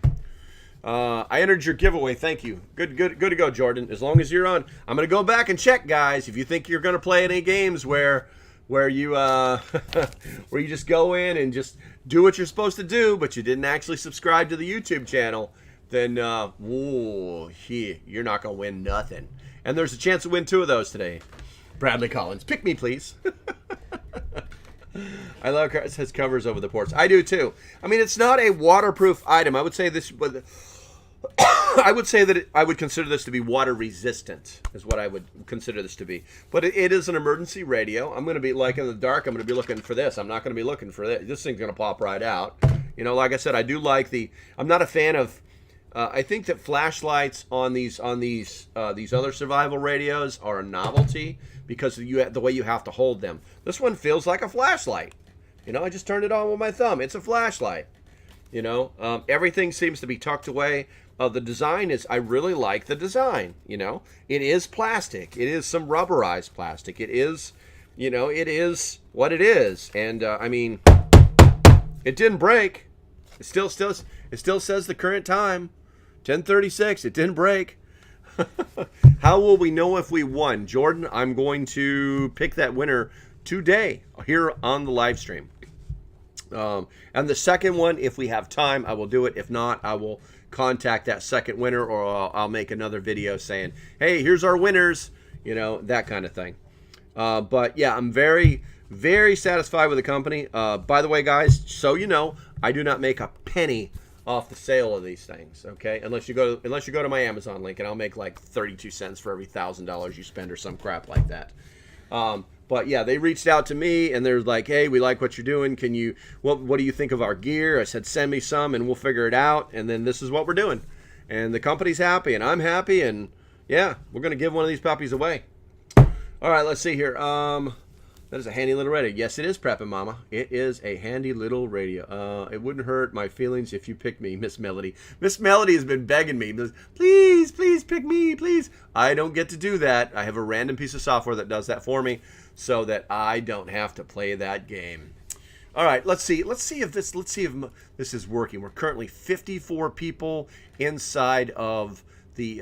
I entered your giveaway. Thank you. Good to go, Jordan. As long as you're on, I'm going to go back and check, guys. If you think you're going to play any games where you where you just go in and just do what you're supposed to do, but you didn't actually subscribe to the YouTube channel, then you're not going to win nothing. And there's a chance to win 2 of those today. Bradley Collins, pick me, please. I love it says covers over the ports. I do too. I mean, it's not a waterproof item. I would say this, I would say that I would consider this to be water resistant, is what I would consider this to be. But it is an emergency radio. I'm going to be like in the dark. I'm going to be looking for this. I'm not going to be looking for this. This thing's going to pop right out. Like I said, I do like I'm not a fan of. I think that flashlights on these other survival radios are a novelty because of the way you have to hold them. This one feels like a flashlight. I just turned it on with my thumb. It's a flashlight. Everything seems to be tucked away. The design I really like the design. It is plastic. It is some rubberized plastic. It is, it is what it is. And I mean, it didn't break. It still says the current time. 10:36. It didn't break. How will we know if we won? Jordan, I'm going to pick that winner today here on the live stream. And the second one, if we have time, I will do it. If not, I will contact that second winner, or I'll make another video saying, hey, here's our winners, that kind of thing. But yeah, I'm very, very satisfied with the company. By the way, guys, so I do not make a penny off the sale of these things, okay? Unless you go to my Amazon link, and I'll make like 32 cents for every $1,000 you spend or some crap like that. But yeah, they reached out to me and they're like, hey, we like what you're doing. Can you, what do you think of our gear? I said, send me some and we'll figure it out. And then this is what we're doing. And the company's happy and I'm happy. And yeah, we're going to give one of these puppies away. All right, let's see here. That is a handy little radio. Yes, it is, Preppin' Mama. It is a handy little radio. It wouldn't hurt my feelings if you picked me, Miss Melody. Miss Melody has been begging me. Please, please pick me, please. I don't get to do that. I have a random piece of software that does that for me so that I don't have to play that game. All right, let's see if this is working. We're currently 54 people inside of the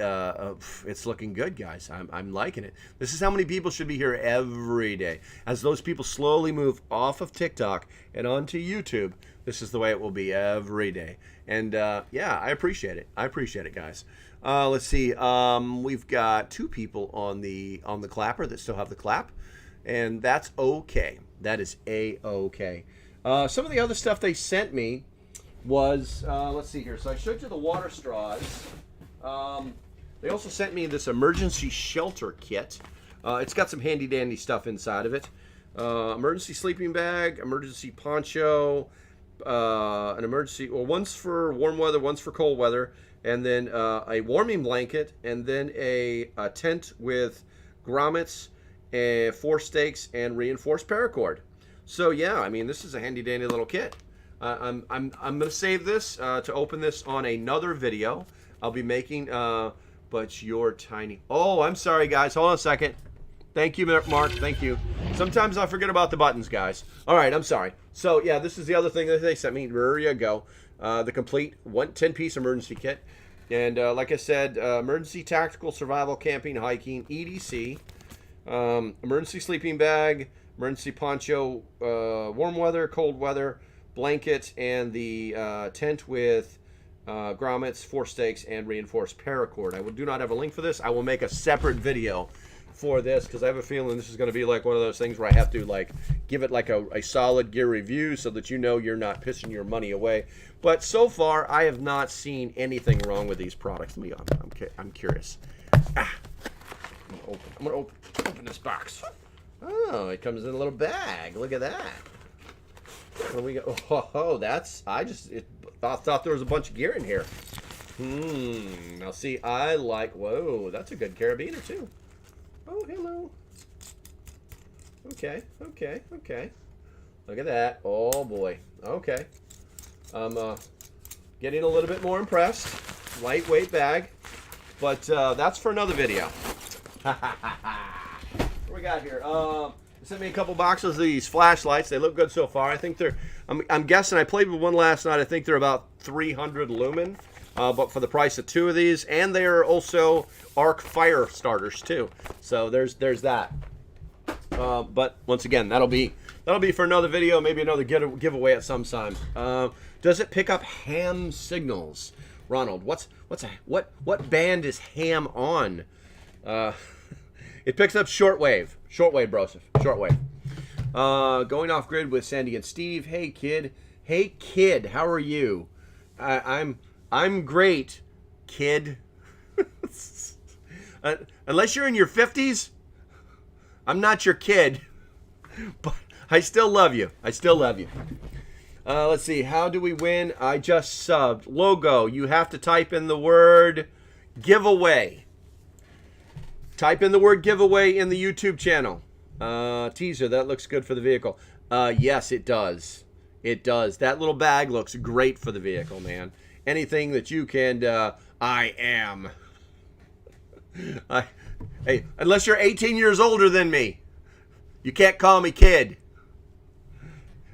it's looking good, guys. I'm liking it. This is how many people should be here every day. As those people slowly move off of TikTok and onto YouTube, this is the way it will be every day. And yeah, I appreciate it. I appreciate it, guys. Let's see. We've got 2 people on the clapper that still have the clap, and that's okay. That is a-okay. Some of the other stuff they sent me was let's see here. So I showed you the water straws. They also sent me this emergency shelter kit. It's got some handy dandy stuff inside of it. Emergency sleeping bag, emergency poncho, an emergency, well, one's for warm weather, one's for cold weather, and then a warming blanket, and then a tent with grommets, 4 stakes, and reinforced paracord. So yeah, I mean, this is a handy dandy little kit. I'm gonna save this to open this on another video. I'll be making, but you're tiny. Oh, I'm sorry, guys. Hold on a second. Thank you, Mark. Thank you. Sometimes I forget about the buttons, guys. All right, I'm sorry. So, yeah, this is the other thing that they sent me. There you go. The complete 10-piece emergency kit. And like I said, emergency tactical survival camping, hiking, EDC, emergency sleeping bag, emergency poncho, warm weather, cold weather, blanket, and the tent with grommets, 4 stakes, and reinforced paracord. I do not have a link for this. I will make a separate video for this because I have a feeling this is going to be like one of those things where I have to like give it like a solid gear review so that you know you're not pissing your money away. But so far, I have not seen anything wrong with these products. Let me, I'm curious. I'm gonna open this box. Oh, it comes in a little bag. Look at that. What do we got? Oh, that's, I thought there was a bunch of gear in here. Now see, I like, whoa, that's a good carabiner too. Oh, hello. Okay. Look at that. Oh boy. Okay. I'm getting a little bit more impressed. Lightweight bag. But that's for another video. What do we got here? They sent me a couple boxes of these flashlights. They look good so far. I think they're, I'm guessing, I played with one last night. I think they're about 300 lumen. But for the price of 2 of these, and they are also arc fire starters too. So there's that. But once again, that'll be for another video, maybe another giveaway at some time. Does it pick up ham signals, Ronald? What band is ham on? It picks up shortwave, broseph, shortwave. Going off grid with Sandy and Steve. Hey kid, how are you? I'm great, kid. Unless you're in your 50s, I'm not your kid. But I still love you. Let's see. How do we win? I just subbed. Logo, you have to type in the word giveaway. Type in the word giveaway in the YouTube channel. Teaser, that looks good for the vehicle. Yes, it does. It does. That little bag looks great for the vehicle, man. Anything that you can, I am. Hey, unless you're 18 years older than me, you can't call me kid.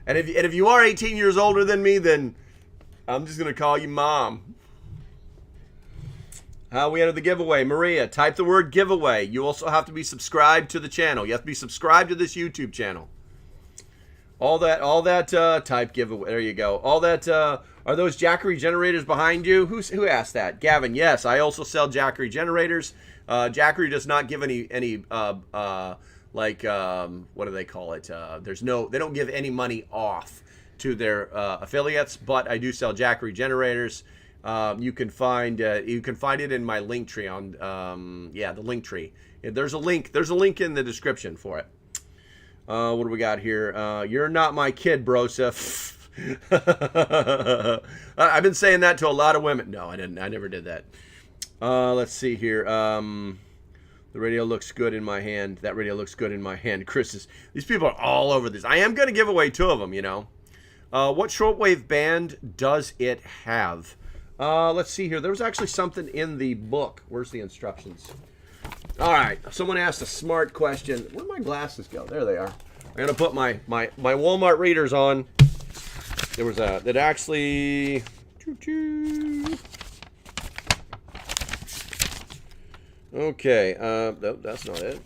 And if you are 18 years older than me, then I'm just going to call you mom. How we enter the giveaway. Maria, type the word giveaway. You also have to be subscribed to the channel. You have to be subscribed to this YouTube channel. All that type giveaway. There you go. All that, are those Jackery generators behind you? Who asked that? Gavin, yes. I also sell Jackery generators. Jackery does not give any what do they call it? They don't give any money off to their affiliates, but I do sell Jackery generators. You can find it in my link tree on the link tree. There's a link in the description for it. What do we got here? You're not my kid, Brosa. I've been saying that to a lot of women. No, I didn't. I never did that. Let's see here. The radio looks good in my hand. That radio looks good in my hand. These people are all over this. I am going to give away 2 of them, you know. What shortwave band does it have? Let's see here. There was actually something in the book. Where's the instructions? All right. Someone asked a smart question. Where'd my glasses go? There they are. I'm going to put my Walmart readers on. There was that actually... Okay, no, that's not it.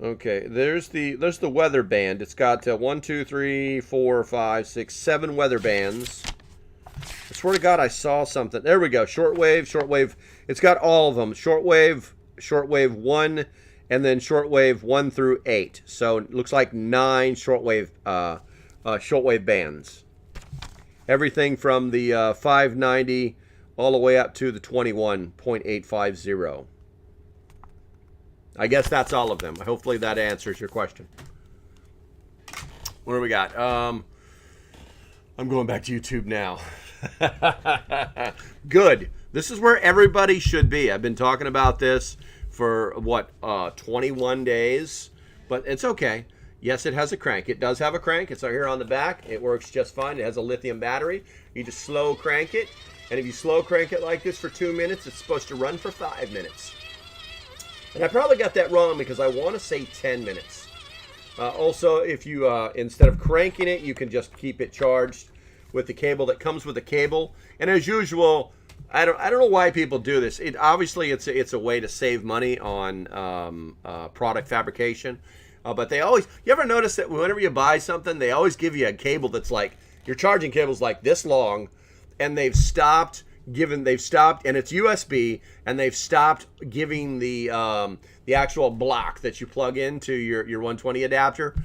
Okay, there's the weather band. It's got 1, 2, 3, 4, 5, 6, 7 weather bands. I swear to God, I saw something. There we go. Shortwave. It's got all of them. Shortwave 1, and then shortwave 1 through 8. So it looks like 9 shortwave bands. Everything from the 590 all the way up to the 21.850. I guess that's all of them. Hopefully that answers your question. What do we got? I'm going back to YouTube now. Good. This is where everybody should be. I've been talking about this for, 21 days? But it's okay. Yes, it has a crank. It does have a crank. It's here on the back. It works just fine. It has a lithium battery. You just slow crank it. And if you slow crank it like this for 2 minutes, it's supposed to run for 5 minutes. And I probably got that wrong because I want to say 10 minutes. Also, if you, instead of cranking it, you can just keep it charged with the cable that comes with the cable. And as usual, I don't know why people do this. Obviously, it's a way to save money on product fabrication. But they always, you ever notice that whenever you buy something, they always give you a cable that's like, your charging cable's like this long, and they've stopped, and it's USB, and they've stopped giving the actual block that you plug into your 120 adapter.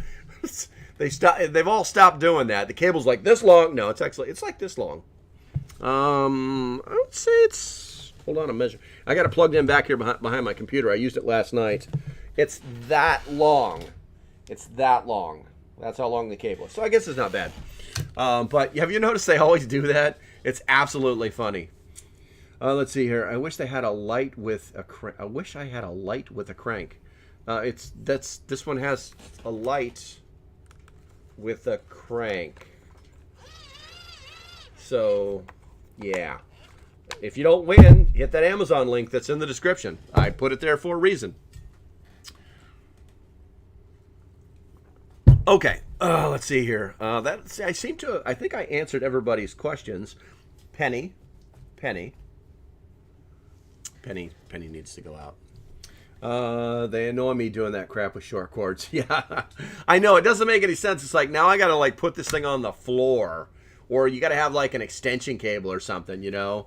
They've all stopped doing that. The cable's like this long. No, it's like this long. I would say it's, hold on, a measure. I got it plugged in back here behind my computer. I used it last night. It's that long. It's that long. That's how long the cable is. So I guess it's not bad. But have you noticed they always do that? It's absolutely funny. Let's see here. I wish they had a light with a crank. I wish I had a light with a crank. This one has a light with a crank. So, yeah. If you don't win, hit that Amazon link that's in the description. I put it there for a reason. Okay, let's see here. I think I answered everybody's questions. Penny needs to go out. They annoy me doing that crap with short cords. Yeah, I know, it doesn't make any sense. It's like, now I gotta like put this thing on the floor, or you gotta have like an extension cable or something, you know.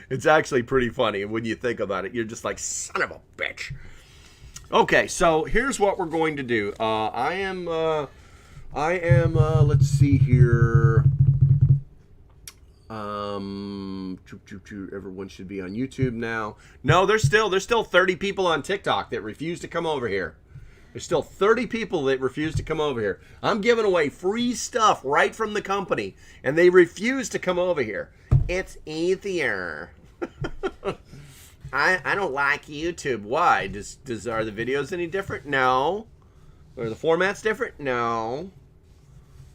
It's actually pretty funny when you think about it. You're just like, son of a bitch. Okay, so here's what we're going to do. I am, let's see here. Everyone should be on YouTube now. No, there's still 30 people on TikTok that refuse to come over here. There's still 30 people that refuse to come over here. I'm giving away free stuff right from the company, and they refuse to come over here. It's easier. I don't like YouTube. Why? Are the videos any different? No. Are the formats different? No.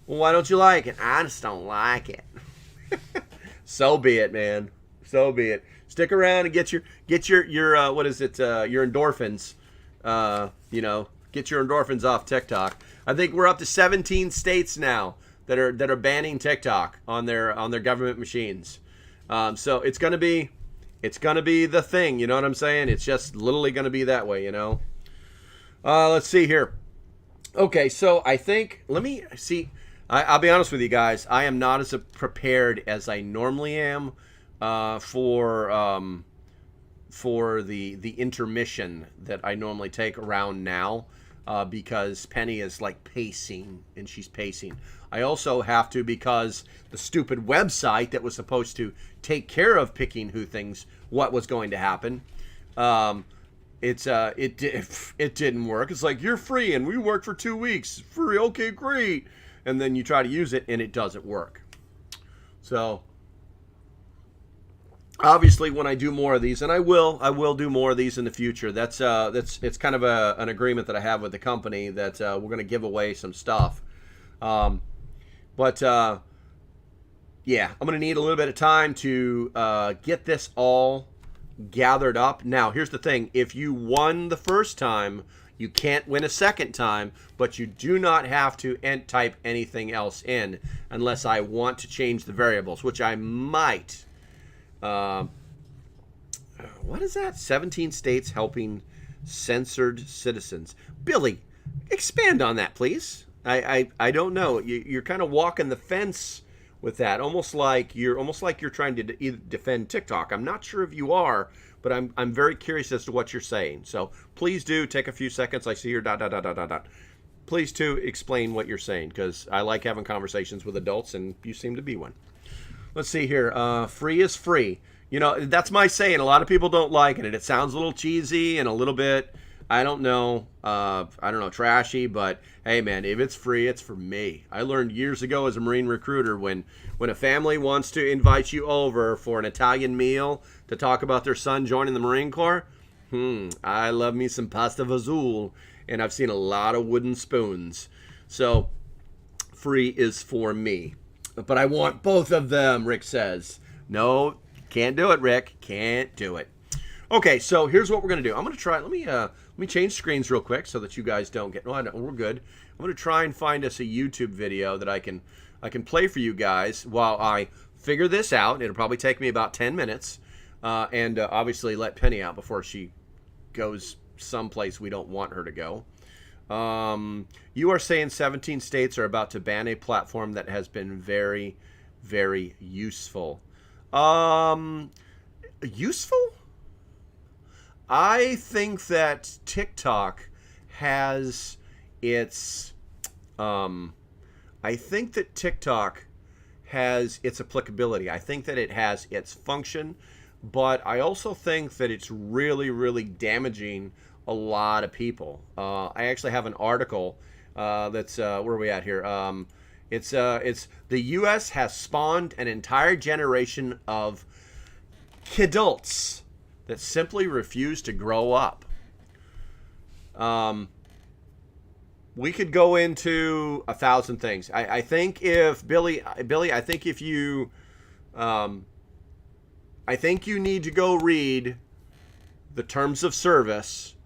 Well, why don't you like it? I just don't like it. So be it, man. So be it. Stick around and get your what is it? Your endorphins. Get your endorphins off TikTok. I think we're up to 17 states now that are banning TikTok on their government machines. So it's gonna be the thing. You know what I'm saying? It's just literally gonna be that way. You know. Let's see here. Okay, so I think let me see. I'll be honest with you guys. I am not as prepared as I normally am for the intermission that I normally take around now. because Penny is like pacing, and she's pacing. I also have to because the stupid website that was supposed to take care of picking what was going to happen, it didn't work. It's like, you're free and we worked for 2 weeks. Free, okay, great. And then you try to use it and it doesn't work. So obviously, when I do more of these, and I will do more of these in the future. It's kind of an agreement that I have with the company that we're going to give away some stuff. Yeah, I'm going to need a little bit of time to get this all gathered up. Now, here's the thing: if you won the first time, you can't win a second time, but you do not have to type anything else in unless I want to change the variables, which I might. What is that? 17 states helping censored citizens. Billy, expand on that, please. I don't know. You're kind of walking the fence with that, almost like you're trying to defend TikTok. I'm not sure if you are, but I'm very curious as to what you're saying. So please do take a few seconds. I see your ... Please do explain what you're saying, because I like having conversations with adults, and you seem to be one. Let's see here. Free is free. You know, that's my saying. A lot of people don't like it. It sounds a little cheesy and a little bit, I don't know, trashy. But hey, man, if it's free, it's for me. I learned years ago as a Marine recruiter, when a family wants to invite you over for an Italian meal to talk about their son joining the Marine Corps, I love me some pasta fazool, and I've seen a lot of wooden spoons. So free is for me. But I want both of them, Rick says. No, can't do it, Rick. Can't do it. Okay, so here's what we're going to do. I'm going to try. Let me change screens real quick so that you guys don't get. No, we're good. I'm going to try and find us a YouTube video that I can play for you guys while I figure this out. It'll probably take me about 10 minutes, and obviously let Penny out before she goes someplace we don't want her to go. You are saying 17 states are about to ban a platform that has been very, very useful. Useful? I think that TikTok has its applicability. I think that it has its function, but I also think that it's really, really damaging a lot of people. I actually have an article that's where are we at here? It's the U.S. has spawned an entire generation of kidults that simply refuse to grow up. We could go into 1,000 things. I think if Billy, I think if you, I think you need to go read the terms of service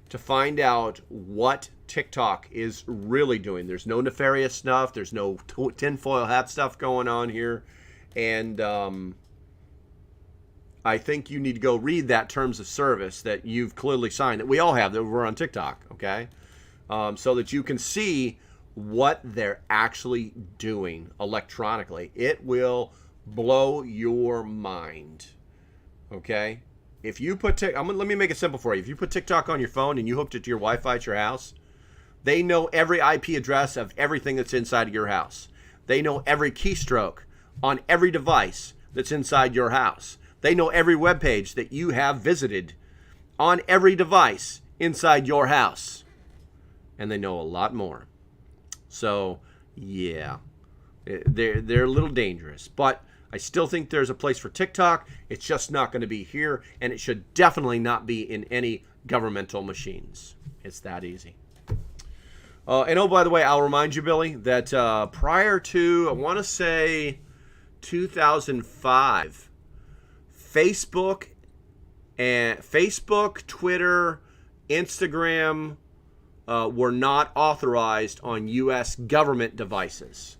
to find out what TikTok is really doing. There's no nefarious stuff. There's no tinfoil hat stuff going on here. And I think you need to go read that terms of service that you've clearly signed, that we all have, that we're on TikTok, okay? So that you can see what they're actually doing electronically. It will blow your mind, okay? If you put let me make it simple for you. If you put TikTok on your phone and you hooked it to your Wi-Fi at your house, they know every IP address of everything that's inside of your house. They know every keystroke on every device that's inside your house. They know every web page that you have visited on every device inside your house. And they know a lot more. So, yeah, they're a little dangerous. But I still think there's a place for TikTok. It's just not going to be here, and it should definitely not be in any governmental machines. It's that easy. And oh, by the way, I'll remind you, Billy, that prior to, I want to say, 2005, Facebook, Twitter, Instagram were not authorized on U.S. government devices.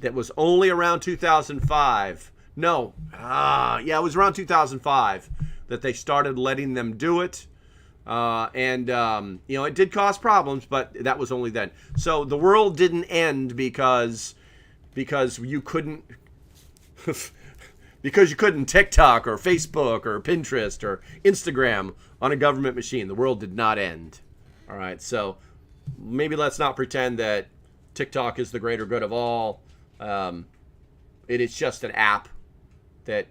That was only around 2005. No, it was around 2005 that they started letting them do it. It did cause problems, but that was only then. So the world didn't end because you couldn't because you couldn't TikTok or Facebook or Pinterest or Instagram on a government machine. The world did not end. All right, so maybe let's not pretend that TikTok is the greater good of all. It is just an app that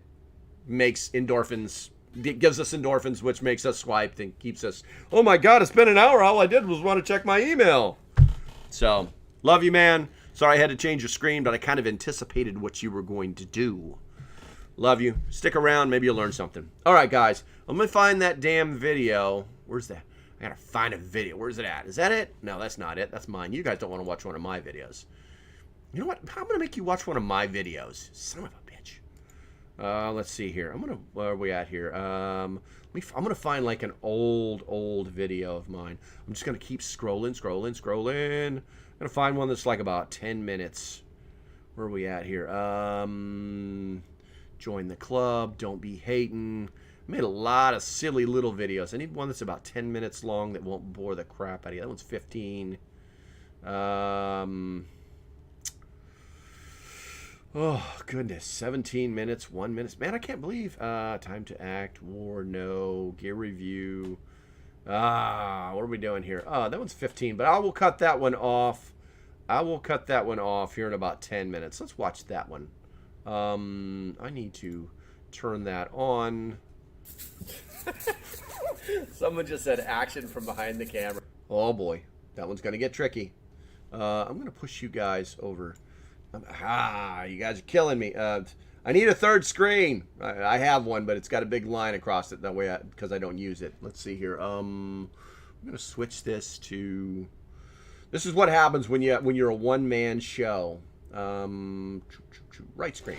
makes endorphins, gives us endorphins, which makes us swipe and keeps us, oh my God, it's been an hour. All I did was want to check my email. So, love you, man. Sorry I had to change your screen, but I kind of anticipated what you were going to do. Love you. Stick around. Maybe you'll learn something. All right, guys. I'm going to find that damn video. Where's that? I got to find a video. Where's it at? Is that it? No, that's not it. That's mine. You guys don't want to watch one of my videos. You know what? I'm going to make you watch one of my videos. Son of a bitch. Let's see here. Where are we at here? I'm going to find like an old video of mine. I'm just going to keep scrolling. I'm going to find one that's like about 10 minutes. Where are we at here? Join the club. Don't be hating. I made a lot of silly little videos. I need one that's about 10 minutes long that won't bore the crap out of you. That one's 15. Oh, goodness. 17 minutes, 1 minute. Man, I can't believe. Time to act. War, no. Gear review. What are we doing here? Oh, that one's 15, but I will cut that one off. I will cut that one off here in about 10 minutes. Let's watch that one. I need to turn that on. Someone just said action from behind the camera. Oh boy, that one's gonna get tricky. I'm gonna push you guys over. You guys are killing me. I need a third screen. I have one, but it's got a big line across it that way because I don't use it. Let's see here. I'm gonna switch this to. This is what happens when you're a one-man show. Right screen.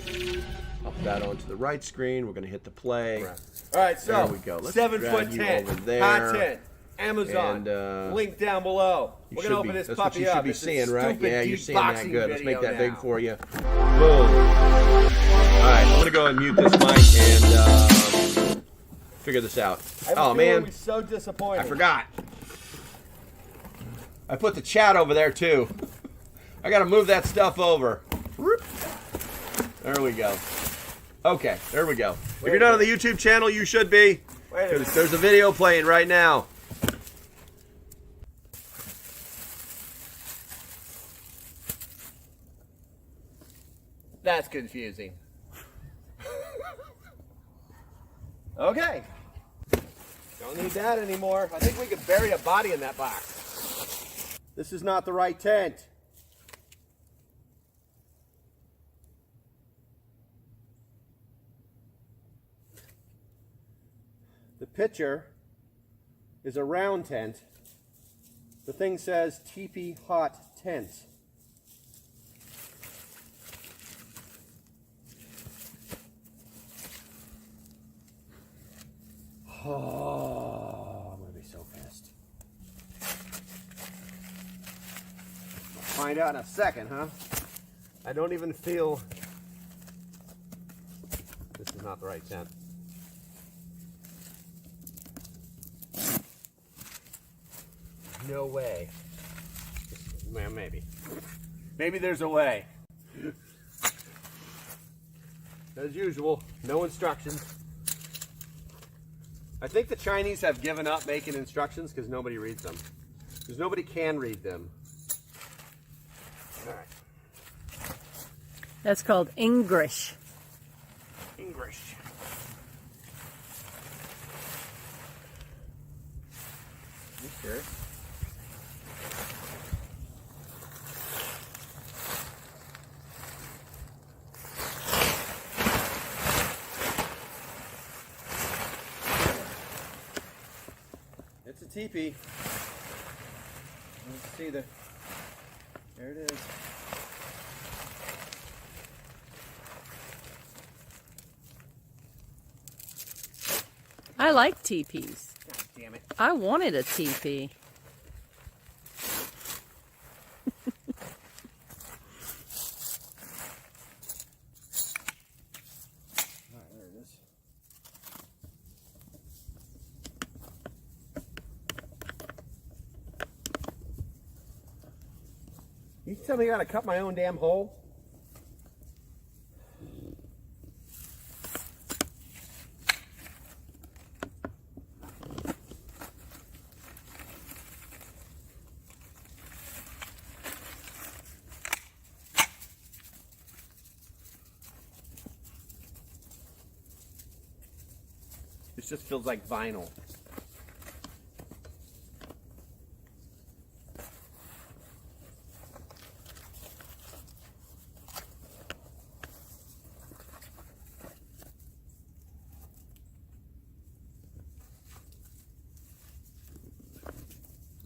Up that onto the right screen. We're gonna hit the play. All right, so there we go. Let's 7'10" over there. content. Amazon. And, link down below. We're gonna open this that's puppy what you up. should be It's a seeing, right? stupid Yeah, you're deep seeing that boxing good. Let's make that video big for you. now. Boom. All right, I'm gonna go and mute this mic and figure this out. Oh man, we're so disappointed. I forgot. I put the chat over there too. I gotta move that stuff over. Whoop. There we go. Okay, there we go. If you're not on the YouTube channel, you should be. Because there's a video playing right now. That's confusing. Okay. Don't need that anymore. I think we could bury a body in that box. This is not the right tent. The picture is a round tent. The thing says teepee hot tent. Oh, I'm gonna be so pissed. We'll find out in a second, huh? I don't even feel this is not the right tent. No way. Well, maybe. Maybe there's a way. As usual, no instructions. I think the Chinese have given up making instructions because nobody reads them. Because nobody can read them. All right. That's called English. English. You sure? It's a teepee. Let's see the. There it is. I like teepees. God damn it. I wanted a teepee. All right, there it is. You tell me I gotta cut my own damn hole? just feels like vinyl.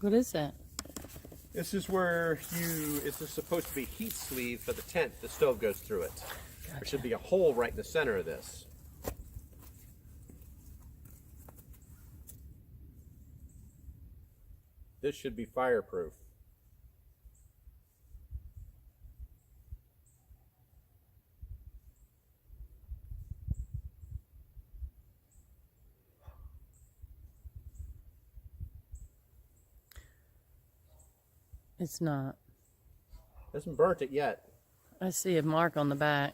What is that? This is where this is supposed to be heat sleeve for the tent. The stove goes through it. There should be a hole right in the center of this. This should be fireproof. It's not. Hasn't burnt it yet. I see a mark on the back.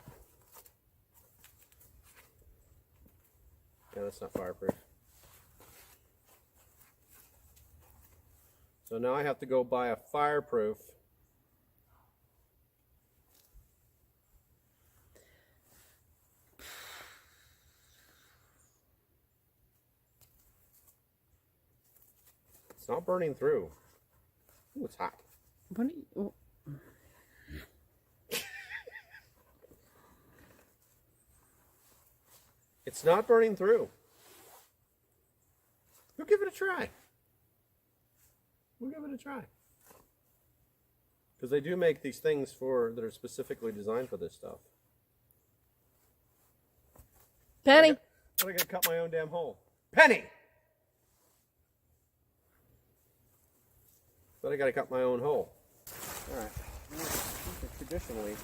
Yeah, that's not fireproof. So now I have to go buy a fireproof. It's not burning through. Ooh, it's hot. What are you? It's not burning through. We'll give it a try. We'll give it a try. Because they do make these things that are specifically designed for this stuff. Penny. But I gotta cut my own damn hole. Penny! But I gotta cut my own hole. Alright. Traditionally.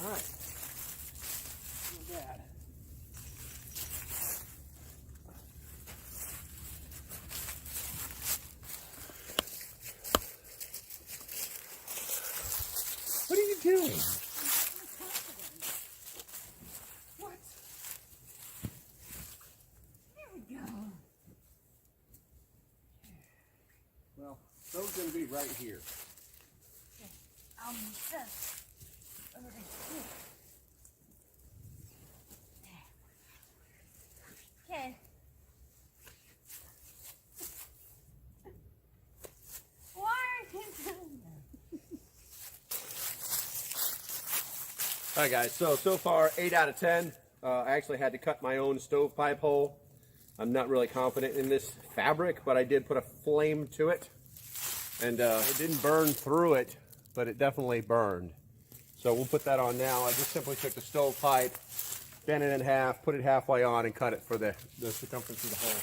Alright. Not bad. What are you doing? What? There we go. Well, those are going to be right here. This. Over here. Okay. Why are you doing that? Alright guys, so far 8 out of 10. I actually had to cut my own stovepipe hole. I'm not really confident in this fabric, but I did put a flame to it. And it didn't burn through it, but it definitely burned. So we'll put that on now. I just simply took the stovepipe, bent it in half, put it halfway on, and cut it for the circumference of the hole.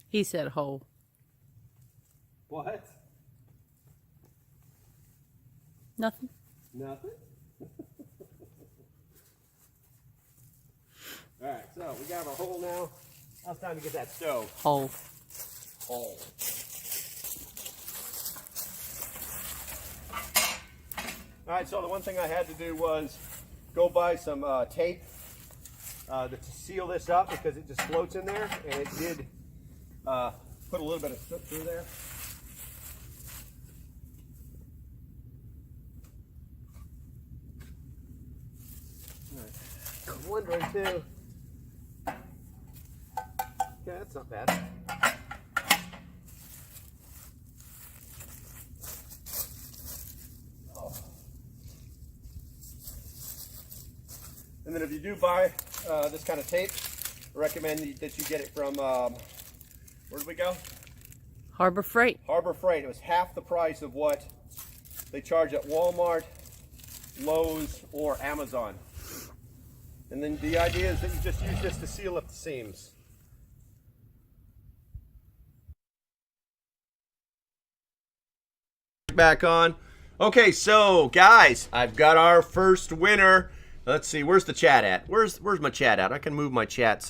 He said hole. What? Nothing. Nothing? Alright, so we got our hole now. Now it's time to get that stove. Hole. Hole. Alright, so the one thing I had to do was go buy some tape to seal this up because it just floats in there, and it did put a little bit of soot through there. I'm wondering too. Yeah, that's not bad. And then if you do buy this kind of tape, I recommend that you get it from, where did we go? Harbor Freight. Harbor Freight. It was half the price of what they charge at Walmart, Lowe's, or Amazon. And then the idea is that you just use this to seal up the seams. Back on. Okay, so guys, I've got our first winner. Let's see, where's the chat at? Where's my chat at? I can move my chat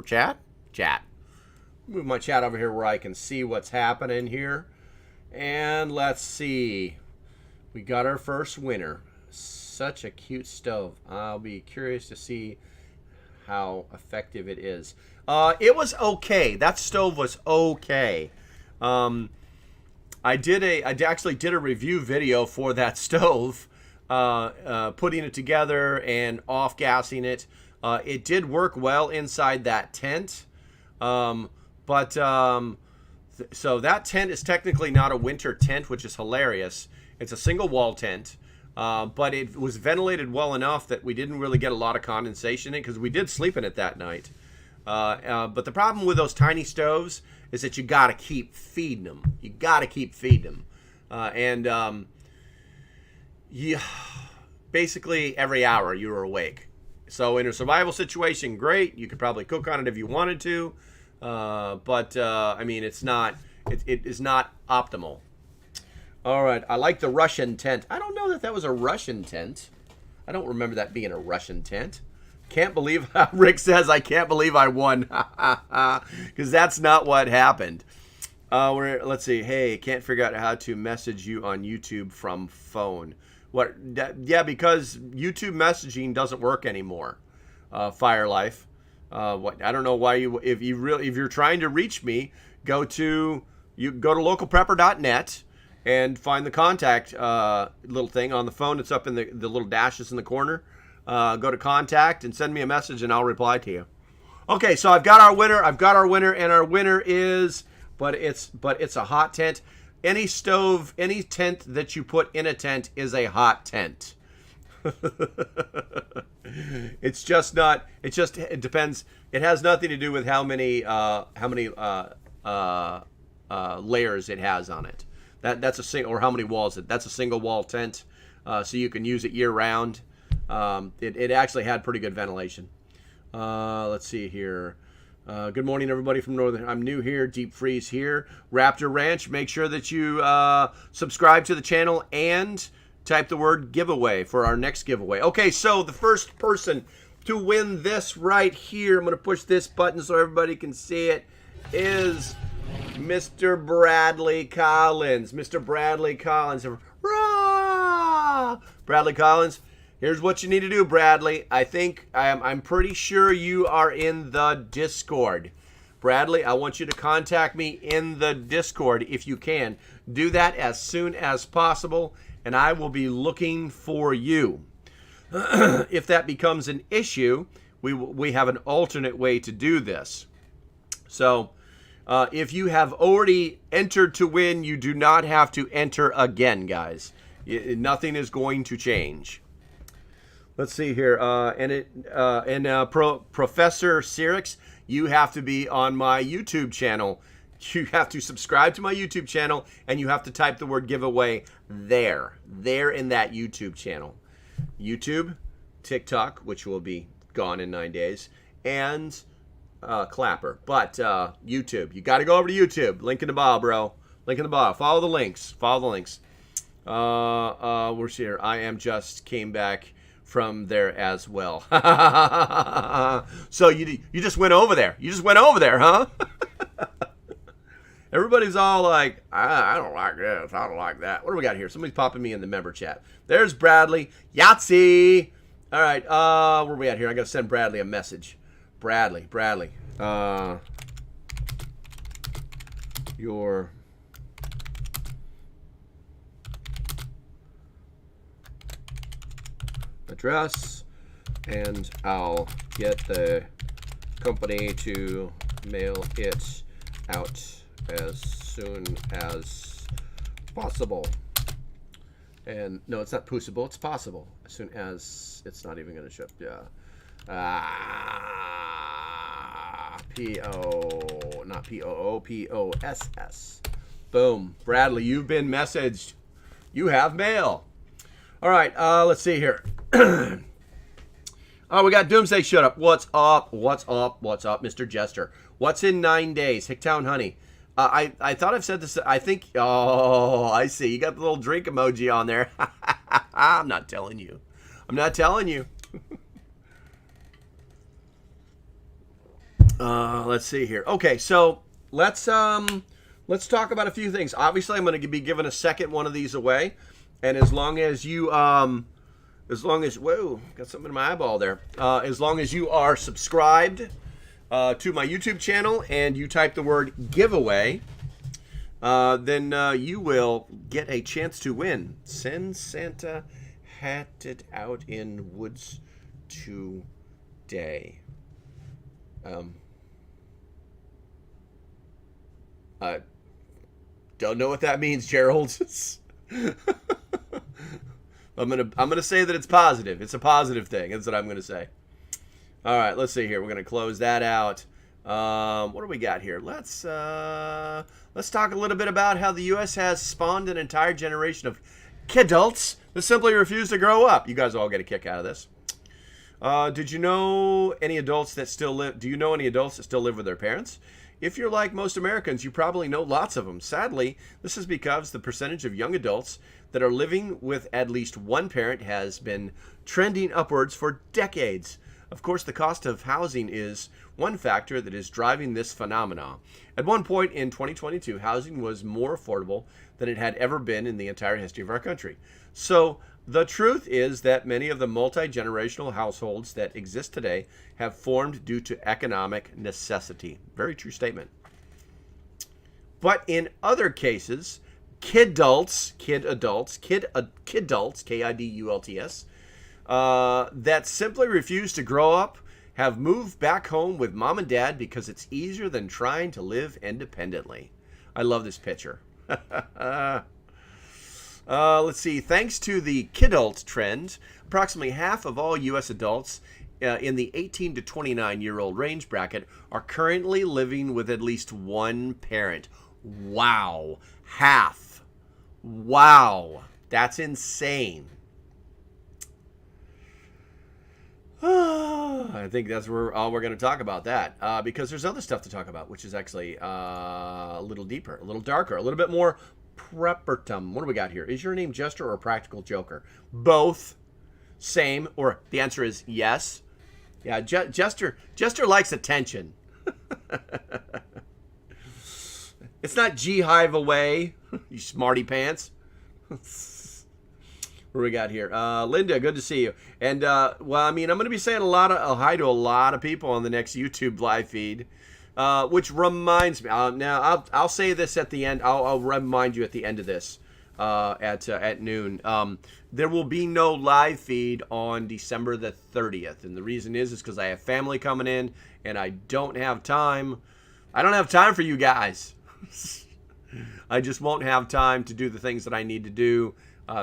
chat. Move my chat over here where I can see what's happening here. And let's see. We got our first winner. Such a cute stove. I'll be curious to see how effective it is. It was okay. That stove was okay. I actually did a review video for that stove, putting it together and off-gassing it. It did work well inside that tent, so that tent is technically not a winter tent, which is hilarious. It's a single wall tent, but it was ventilated well enough that we didn't really get a lot of condensation in it, because we did sleep in it that night. But the problem with those tiny stoves is that you got to keep feeding them. You got to keep feeding them. Basically every hour you were awake. So in a survival situation, great. You could probably cook on it if you wanted to. I mean, it is not optimal. All right. I like the Russian tent. I don't know that was a Russian tent. I don't remember that being a Russian tent. Can't believe, Rick says, I can't believe I won. Because that's not what happened. Let's see. Hey, can't figure out how to message you on YouTube from phone. Yeah, because YouTube messaging doesn't work anymore. Firelife. I don't know why if you're trying to reach me, go to localprepper.net and find the contact little thing on the phone. It's up in the little dashes in the corner. Go to contact and send me a message and I'll reply to you. Okay, so I've got our winner, and our winner is, but it's a hot tent. Any stove, any tent that you put in a tent is a hot tent. It depends. It has nothing to do with how many layers it has on it. That's a single, or how many walls. That's a single wall tent, so you can use it year round. It actually had pretty good ventilation. Let's see here. Good morning, everybody from Northern. I'm new here. Deep Freeze here. Raptor Ranch. Make sure that you subscribe to the channel and type the word giveaway for our next giveaway. Okay, so the first person to win this right here, I'm going to push this button so everybody can see it, is Mr. Bradley Collins. Mr. Bradley Collins. Rah! Bradley Collins. Here's what you need to do, Bradley. I'm pretty sure you are in the Discord. Bradley, I want you to contact me in the Discord if you can. Do that as soon as possible, and I will be looking for you. If that becomes an issue, we have an alternate way to do this. So, if you have already entered to win, you do not have to enter again, guys. Nothing is going to change. Let's see here, Professor Sirix, you have to be on my YouTube channel. You have to subscribe to my YouTube channel, and you have to type the word giveaway there in that YouTube channel. YouTube, TikTok, which will be gone in 9 days, and Clapper. But YouTube, you got to go over to YouTube. Link in the bio, bro. Link in the bio. Follow the links. We're here. I am just came back from there as well. So you just went over there. You just went over there, huh? Everybody's all like, I don't like this. I don't like that. What do we got here? Somebody's popping me in the member chat. There's Bradley. Yahtzee. All right. Where are we at here? I got to send Bradley a message. Bradley. Your address, and I'll get the company to mail it out as soon as possible. And no, it's not possible. It's possible. As soon as it's not even going to ship. Yeah. P-O, not P-O-O, P-O-S-S. Boom. Bradley, you've been messaged. You have mail. All right, let's see here. Oh, we got Doomsday shut up. What's up? What's up? What's up, Mr. Jester? What's in 9 days? Hicktown Honey. I thought I've said this. I think. Oh, I see. You got the little drink emoji on there. I'm not telling you. I'm not telling you. Let's see here. Okay, so let's talk about a few things. Obviously, I'm going to be giving a second one of these away, and as long as you whoa, got something in my eyeball there. As long as you are subscribed to my YouTube channel and you type the word giveaway, then you will get a chance to win. Send Santa hatted out in woods today. Don't know what that means, Gerald. I'm gonna say that it's positive. It's a positive thing. That's what I'm gonna say. All right, let's see here. We're gonna close that out. What do we got here? Let's talk a little bit about how the U.S. has spawned an entire generation of kidults that simply refuse to grow up. You guys all get a kick out of this. Did you know any adults that still live? Do you know any adults that still live with their parents? If you're like most Americans, you probably know lots of them. Sadly, this is because the percentage of young adults that are living with at least one parent has been trending upwards for decades. Of course, the cost of housing is one factor that is driving this phenomenon. At one point in 2022, housing was more affordable than it had ever been in the entire history of our country. So the truth is that many of the multi-generational households that exist today have formed due to economic necessity. Very true statement. But in other cases, kidults, K-I-D-U-L-T-S, that simply refuse to grow up have moved back home with mom and dad because it's easier than trying to live independently. I love this picture. Let's see. Thanks to the kidult trend, approximately half of all U.S. adults in the 18 to 29-year-old range bracket are currently living with at least one parent. Wow. Half. Wow. That's insane. I think that's all we're going to talk about that, because there's other stuff to talk about, which is actually a little deeper, a little darker, a little bit more preppertum. What do we got here? Is your name Jester or Practical Joker? Both. Same. Or the answer is yes. Yeah, Jester likes attention. It's not G-Hive away, you smarty pants. What do we got here? Linda, good to see you. And, well, I mean, I'm going to be saying a hi to a lot of people on the next YouTube live feed, which reminds me. Now, I'll say this at the end. I'll remind you at the end of this at noon. There will be no live feed on December the 30th. And the reason is because I have family coming in, and I don't have time. I don't have time for you guys. I just won't have time to do the things that I need to do.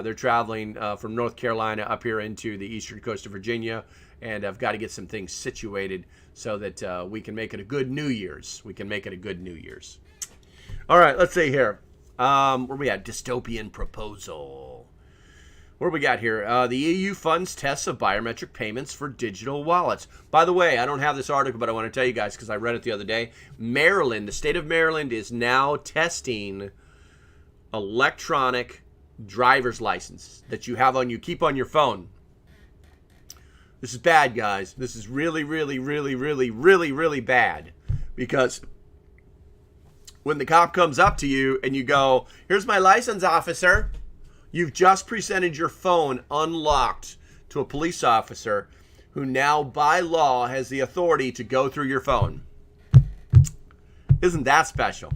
They're traveling from North Carolina up here into the eastern coast of Virginia, and I've got to get some things situated so that we can make it a good New Year's. All right, let's see here. Where we at? Dystopian proposal. What do we got here? The EU funds tests of biometric payments for digital wallets. By the way, I don't have this article, but I want to tell you guys because I read it the other day. Maryland, the state of Maryland, is now testing electronic driver's license that you keep on your phone. This is bad, guys. This is really, really, really, really, really, really bad, because when the cop comes up to you and you go, "Here's my license, officer," you've just presented your phone unlocked to a police officer who now by law has the authority to go through your phone. Isn't that special?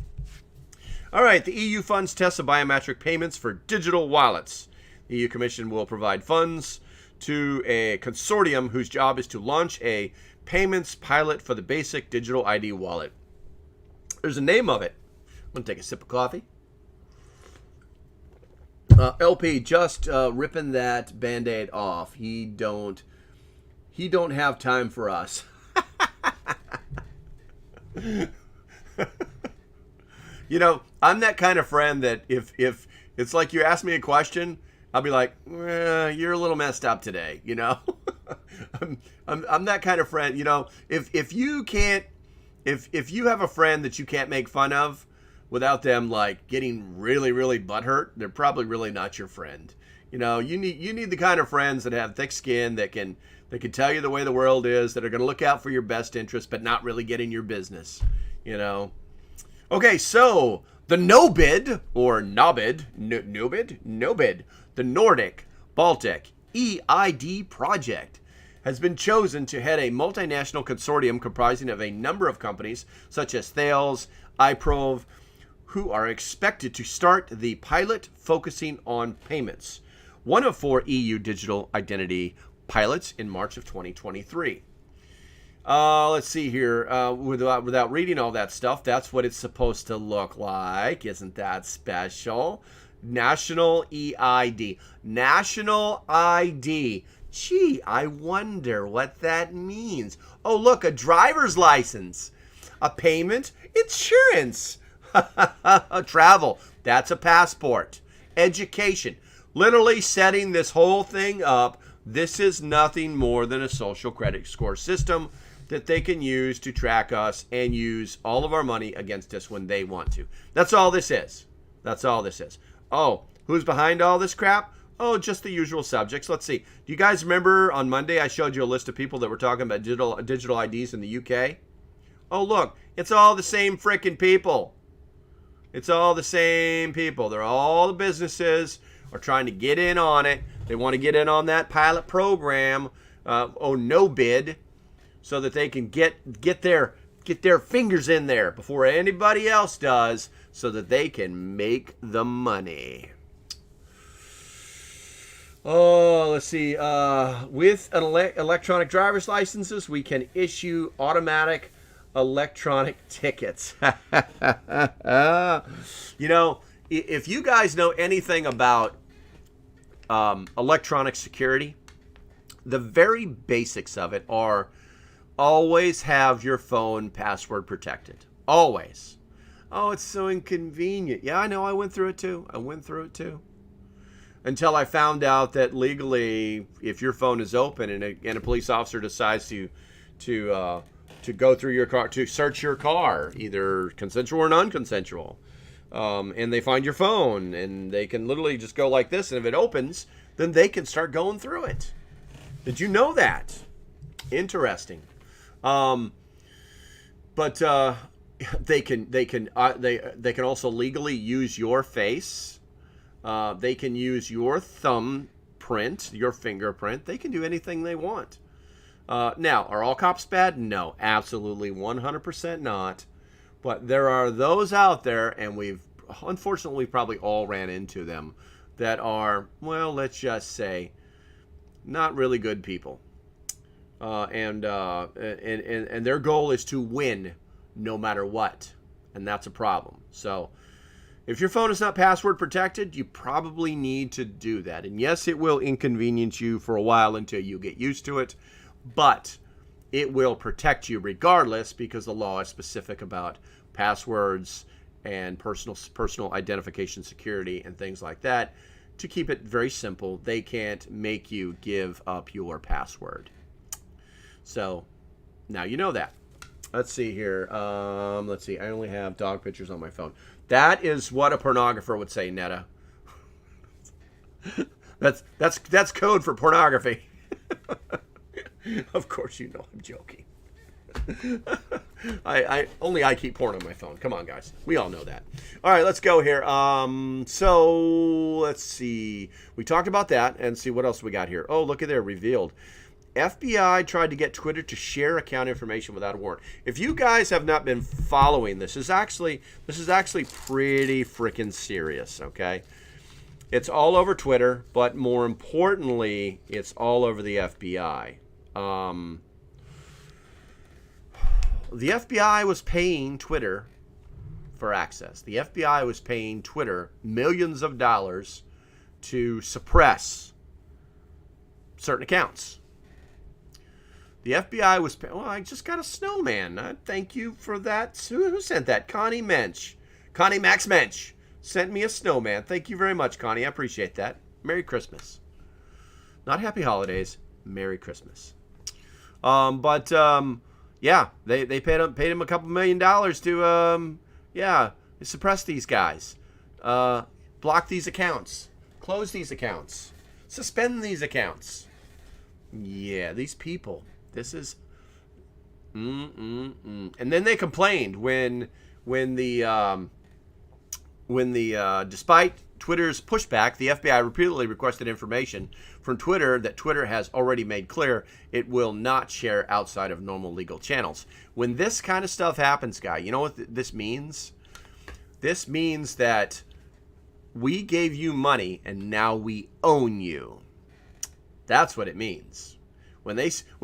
All right, the EU funds tests of biometric payments for digital wallets. The EU Commission will provide funds to a consortium whose job is to launch a payments pilot for the basic digital ID wallet. There's a name of it. I'm going to take a sip of coffee. LP, just ripping that Band-Aid off. He don't have time for us. You know, I'm that kind of friend that if it's like you ask me a question, I'll be like, you're a little messed up today, you know? I'm that kind of friend, you know. If you have a friend that you can't make fun of without them like getting really, really butthurt, they're probably really not your friend. You know, you need the kind of friends that have thick skin that can tell you the way the world is, that are going to look out for your best interest, but not really get in your business, you know. Okay, so the NOBID, or NOBID, the Nordic Baltic EID project, has been chosen to head a multinational consortium comprising of a number of companies, such as Thales, iProv, who are expected to start the pilot focusing on payments. One of 4 EU digital identity pilots in March of 2023. Let's see here. Without reading all that stuff, that's what it's supposed to look like. Isn't that special? National EID. National ID. Gee, I wonder what that means. Oh, look, a driver's license. A payment. Insurance. Travel. That's a passport. Education. Literally setting this whole thing up. This is nothing more than a social credit score system that they can use to track us and use all of our money against us when they want to. That's all this is. That's all this is. Oh, who's behind all this crap? Oh, just the usual subjects. Let's see. Do you guys remember on Monday I showed you a list of people that were talking about digital IDs in the UK? Oh, look. It's all the same frickin' people. It's all the same people. They're all the businesses are trying to get in on it. They want to get in on that pilot program, NOBID, so that they can get their fingers in there before anybody else does, so that they can make the money. Oh, let's see. With an electronic driver's licenses, we can issue automatic electronic tickets. You know, if you guys know anything about electronic security, the very basics of it are always have your phone password protected. Always. Oh, it's so inconvenient. Yeah, I know. I went through it too. Until I found out that legally, if your phone is open and a police officer decides to go through your car, to search your car, either consensual or non-consensual, and they find your phone, and they can literally just go like this, and if it opens, then they can start going through it. Did you know that? Interesting. But they can also legally use your face. They can use your thumbprint, your fingerprint. They can do anything they want. Now, are all cops bad? No, absolutely 100% not. But there are those out there, and we've unfortunately probably all ran into them, that are, well, let's just say, not really good people. And their goal is to win no matter what. And that's a problem. So if your phone is not password protected, you probably need to do that. And yes, it will inconvenience you for a while until you get used to it. But it will protect you regardless, because the law is specific about passwords and personal identification security and things like that. To keep it very simple, they can't make you give up your password. So now you know that. Let's see here. Let's see. I only have dog pictures on my phone. That is what a pornographer would say, Netta. That's code for pornography. Of course, you know I'm joking. I keep porn on my phone. Come on, guys. We all know that. All right, let's go here. So let's see. We talked about that, and see what else we got here. Oh, look at there, revealed. FBI tried to get Twitter to share account information without a warrant. If you guys have not been following this, is actually pretty freaking serious. Okay, it's all over Twitter, but more importantly, it's all over the FBI. The FBI was paying Twitter for access. The FBI was paying Twitter millions of dollars to suppress certain accounts. The FBI was, well, I just got a snowman. Thank you for that. Who sent that? Connie Mensch. Connie Max Mensch sent me a snowman. Thank you very much, Connie. I appreciate that. Merry Christmas. Not happy holidays. Merry Christmas. Yeah, they paid him a couple $1 million to, suppress these guys. Block these accounts. Close these accounts. Suspend these accounts. Yeah, these people. This is... And then they complained when despite Twitter's pushback, the FBI repeatedly requested information from Twitter that Twitter has already made clear it will not share outside of normal legal channels. When this kind of stuff happens, guy, you know what this means? This means that we gave you money and now we own you. That's what it means. When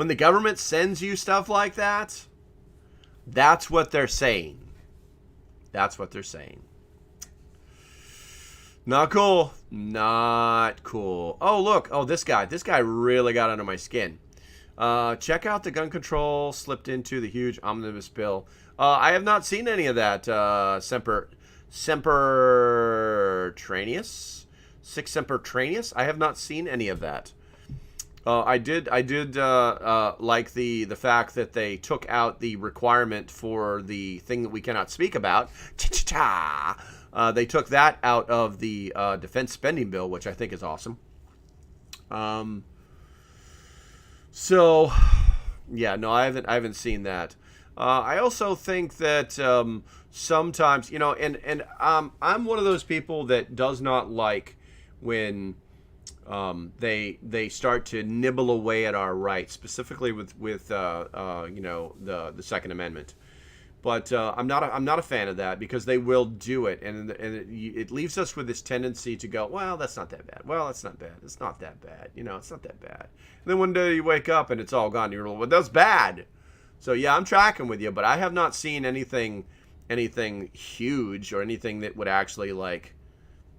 the government sends you stuff like that, that's what they're saying. That's what they're saying. Not cool. Not cool. Oh, look. Oh, this guy. This guy really got under my skin. Check out the gun control slipped into the huge omnibus bill. I have not seen any of that. Semper Tranius? Six Semper Tranius? I have not seen any of that. I did like the fact that they took out the requirement for the thing that we cannot speak about. They took that out of the defense spending bill, which I think is awesome. So, yeah, no, I haven't seen that. I also think that sometimes, you know, and I'm one of those people that does not like when they start to nibble away at our rights, specifically with you know, the Second Amendment. But I'm not a fan of that because they will do it, and it leaves us with this tendency to go, well, that's not that bad. Well, that's not bad. It's not that bad. You know, it's not that bad. And then one day you wake up and it's all gone. You're like, well, that's bad. So yeah, I'm tracking with you, but I have not seen anything huge or anything that would actually like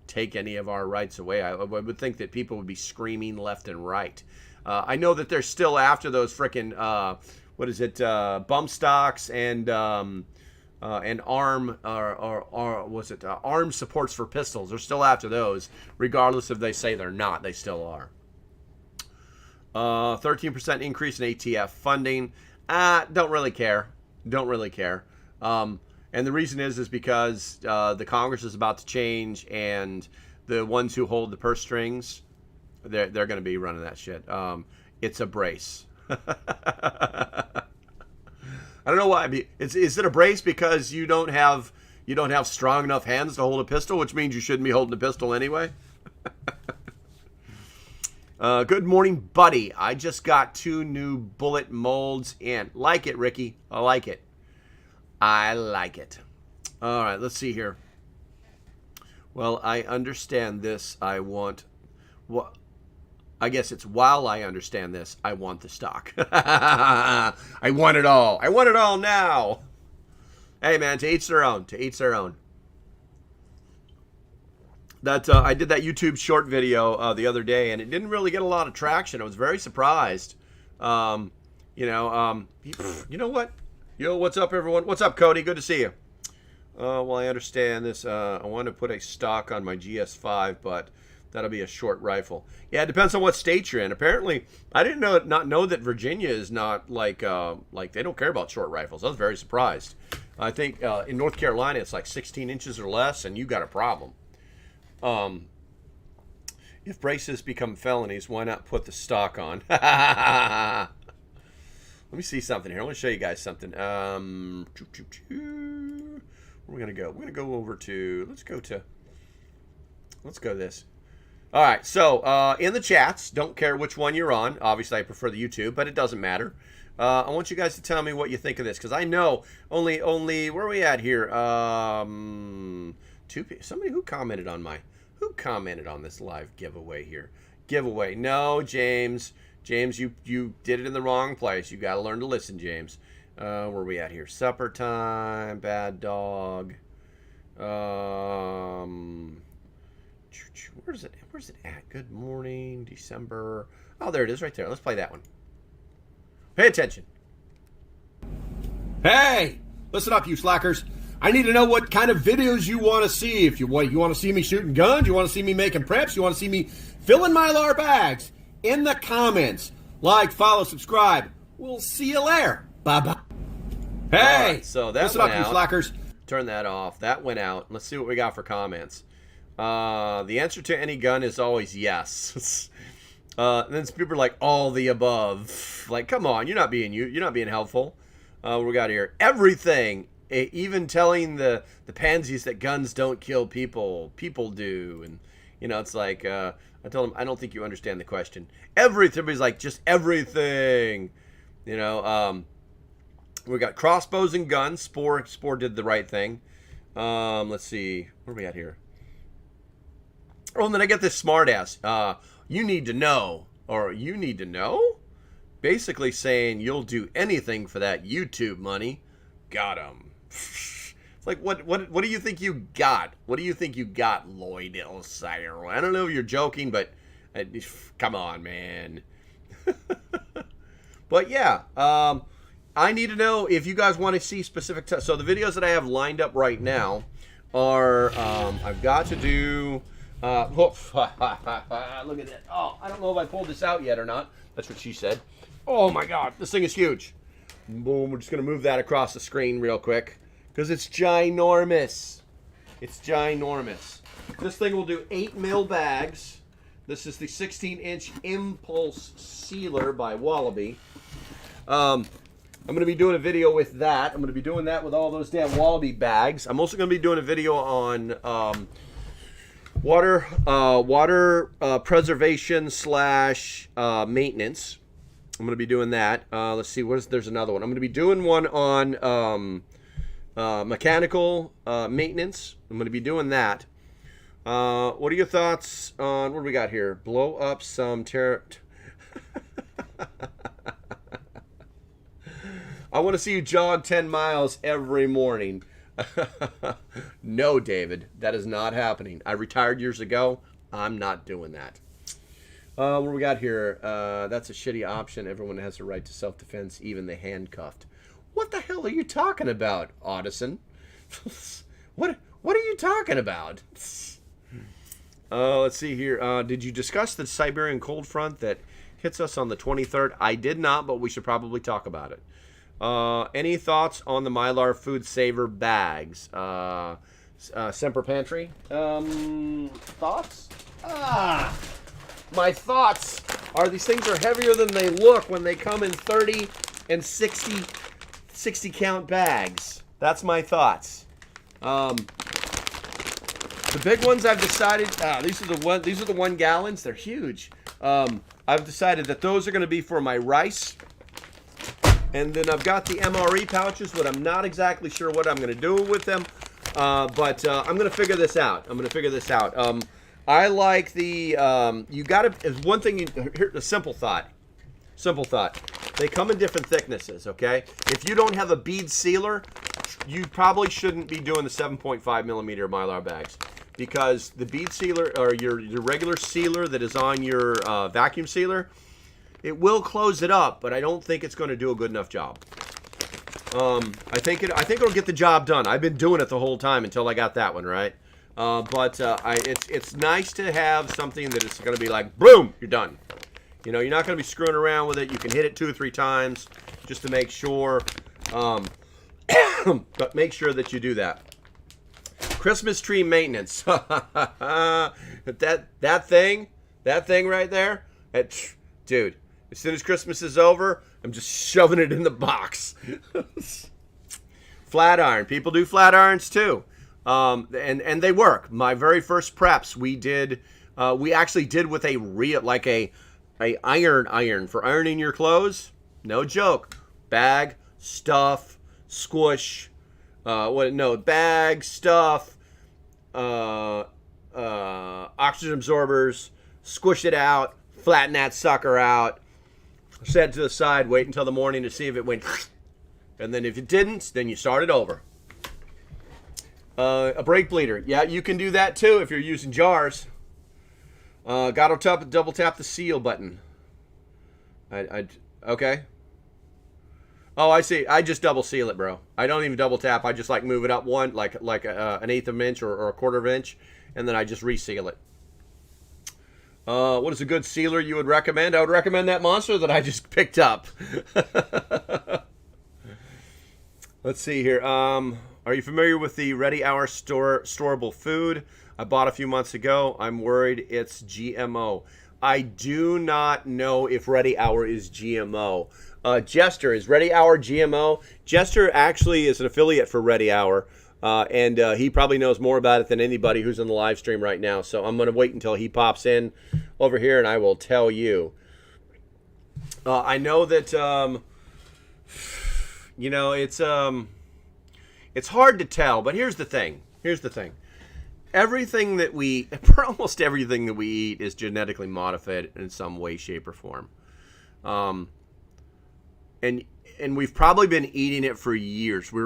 take any of our rights away. I would think that people would be screaming left and right. I know that they're still after those frickin' bump stocks and arm arm supports for pistols. They're still after those, regardless if they say they're not. They still are. 13% increase in ATF funding. Don't really care. Don't really care. And the reason is because the Congress is about to change, and the ones who hold the purse strings, they're going to be running that shit. It's a brace. I don't know why. Is it a brace because you don't have strong enough hands to hold a pistol, which means you shouldn't be holding a pistol anyway? Good morning, buddy. I just got 2 new bullet molds in. Like it, Ricky. I like it. I like it. All right, let's see here. Well, I understand this. I want... What? I guess it's while I understand this, I want the stock. I want it all. I want it all now. Hey, man, to each their own. To each their own. That I did that YouTube short video the other day, and it didn't really get a lot of traction. I was very surprised. You know what? Yo, what's up, everyone? What's up, Cody? Good to see you. Well, I understand this. I want to put a stock on my GS5, but that'll be a short rifle. Yeah, it depends on what state you're in. Apparently, I didn't know that Virginia is not like they don't care about short rifles. I was very surprised. I think in North Carolina it's like 16 inches or less, and you got a problem. If braces become felonies, why not put the stock on? Let me see something here. I want to show you guys something. Where we're gonna go? We're gonna go over to. Let's go this. All right. So in the chats, don't care which one you're on. Obviously, I prefer the YouTube, but it doesn't matter. I want you guys to tell me what you think of this, because I know only where are we at here? Somebody who commented on this live giveaway here. Giveaway. No, James. James, you did it in the wrong place. You got to learn to listen, James. Where are we at here? Supper time. Bad dog. Where Where's it at? Good morning, December. Oh, there it is right there. Let's play that one. Pay attention. Hey, listen up, you slackers. I need to know what kind of videos you want to see. If you want to see me shooting guns, you want to see me making preps, you want to see me filling Mylar bags. In the comments, like, follow, subscribe. We'll see you later. Bye-bye. Hey, right, so that listen went up, you out. slackers. Turn that off. That went out. Let's see what we got for comments. The answer to any gun is always yes. And then people are like, all the above. Like, come on, you're not being helpful. What we got here? Everything. Even telling the pansies that guns don't kill people. People do. And, you know, it's like, I told them, I don't think you understand the question. Everybody's like, just everything. You know, we got crossbows and guns. Spore did the right thing. Let's see. Where are we at here? Oh, and then I get this smartass. You need to know. Or you need to know? Basically saying you'll do anything for that YouTube money. Got him. It's like, what do you think you got? What do you think you got, Lloyd Ilsire? I don't know if you're joking, but come on, man. But yeah, I need to know if you guys want to see specific. So the videos that I have lined up right now are I've got to do. Look at that. Oh, I don't know if I pulled this out yet or not. That's what she said. Oh my God, this thing is huge. Boom, we're just going to move that across the screen real quick because it's ginormous. It's ginormous. This thing will do 8 mil bags. This is the 16-inch Impulse Sealer by Wallaby. I'm going to be doing a video with that. I'm going to be doing that with all those damn Wallaby bags. I'm also going to be doing a video on water preservation / maintenance. I'm going to be doing that. Let's see. There's another one. I'm going to be doing one on mechanical maintenance. I'm going to be doing that. What are your thoughts on what do we got here? Blow up some I want to see you jog 10 miles every morning. No, David, that is not happening. I retired years ago. I'm not doing that. What do we got here? That's a shitty option. Everyone has a right to self-defense, even the handcuffed. What the hell are you talking about, Audison? What are you talking about? Let's see here. Did you discuss the Siberian cold front that hits us on the 23rd? I did not, but we should probably talk about it. Any thoughts on the Mylar Food Saver bags? Semper Pantry? Thoughts? My thoughts are these things are heavier than they look when they come in 30 and 60 count bags. That's my thoughts. The big ones I've decided, these are the 1 gallons. They're huge. I've decided that those are going to be for my rice. And then I've got the MRE pouches, but I'm not exactly sure what I'm going to do with them. But I'm going to figure this out. I like the, you got to, one thing, here, a simple thought. They come in different thicknesses, okay? If you don't have a bead sealer, you probably shouldn't be doing the 7.5 millimeter Mylar bags. Because the bead sealer, or your regular sealer that is on your vacuum sealer, it will close it up, but I don't think it's going to do a good enough job. I think it'll get the job done. I've been doing it the whole time until I got that one right. It's nice to have something that is going to be like, boom, you're done. You know, you're not going to be screwing around with it. You can hit it 2 or 3 times just to make sure. But make sure that you do that. Christmas tree maintenance. that thing right there, dude. As soon as Christmas is over, I'm just shoving it in the box. Flat iron. People do flat irons too. And they work. My very first preps we actually did with a real, like a iron for ironing your clothes. No joke. Bag, stuff, squish, bag, stuff, oxygen absorbers, squish it out, flatten that sucker out, set it to the side, wait until the morning to see if it went, and then if it didn't, then you start it over. A brake bleeder. Yeah, you can do that too if you're using jars. Gotta double tap the seal button. Okay. Oh, I see. I just double seal it, bro. I don't even double tap. I just like move it up one, like an eighth of an inch or a quarter of an inch, and then I just reseal it. What is a good sealer you would recommend? I would recommend that monster that I just picked up. Let's see here. Are you familiar with the Ready Hour storable food? I bought a few months ago. I'm worried it's GMO. I do not know if Ready Hour is GMO. Jester, is Ready Hour GMO? Jester actually is an affiliate for Ready Hour, and he probably knows more about it than anybody who's in the live stream right now. So I'm going to wait until he pops in over here, and I will tell you. I know that, you know, it's hard to tell, but here's the thing. Everything that we, almost everything that we eat is genetically modified in some way, shape, or form. And we've probably been eating it for years. We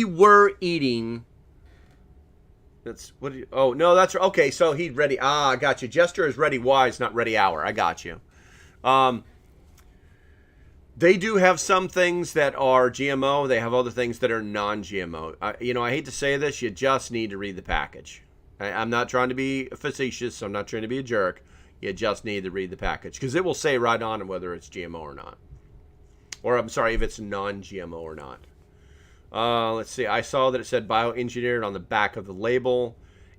were eating. That's what? Oh no, that's okay. So he's ready. I got you. Jester is Ready Wise, not Ready Hour. I got you. They do have some things that are GMO. They have other things that are non-GMO. I hate to say this. You just need to read the package. I'm not trying to be facetious. I'm not trying to be a jerk. You just need to read the package because it will say right on whether it's GMO or not. Or I'm sorry, if it's non-GMO or not. Let's see. I saw that it said bioengineered on the back of the label.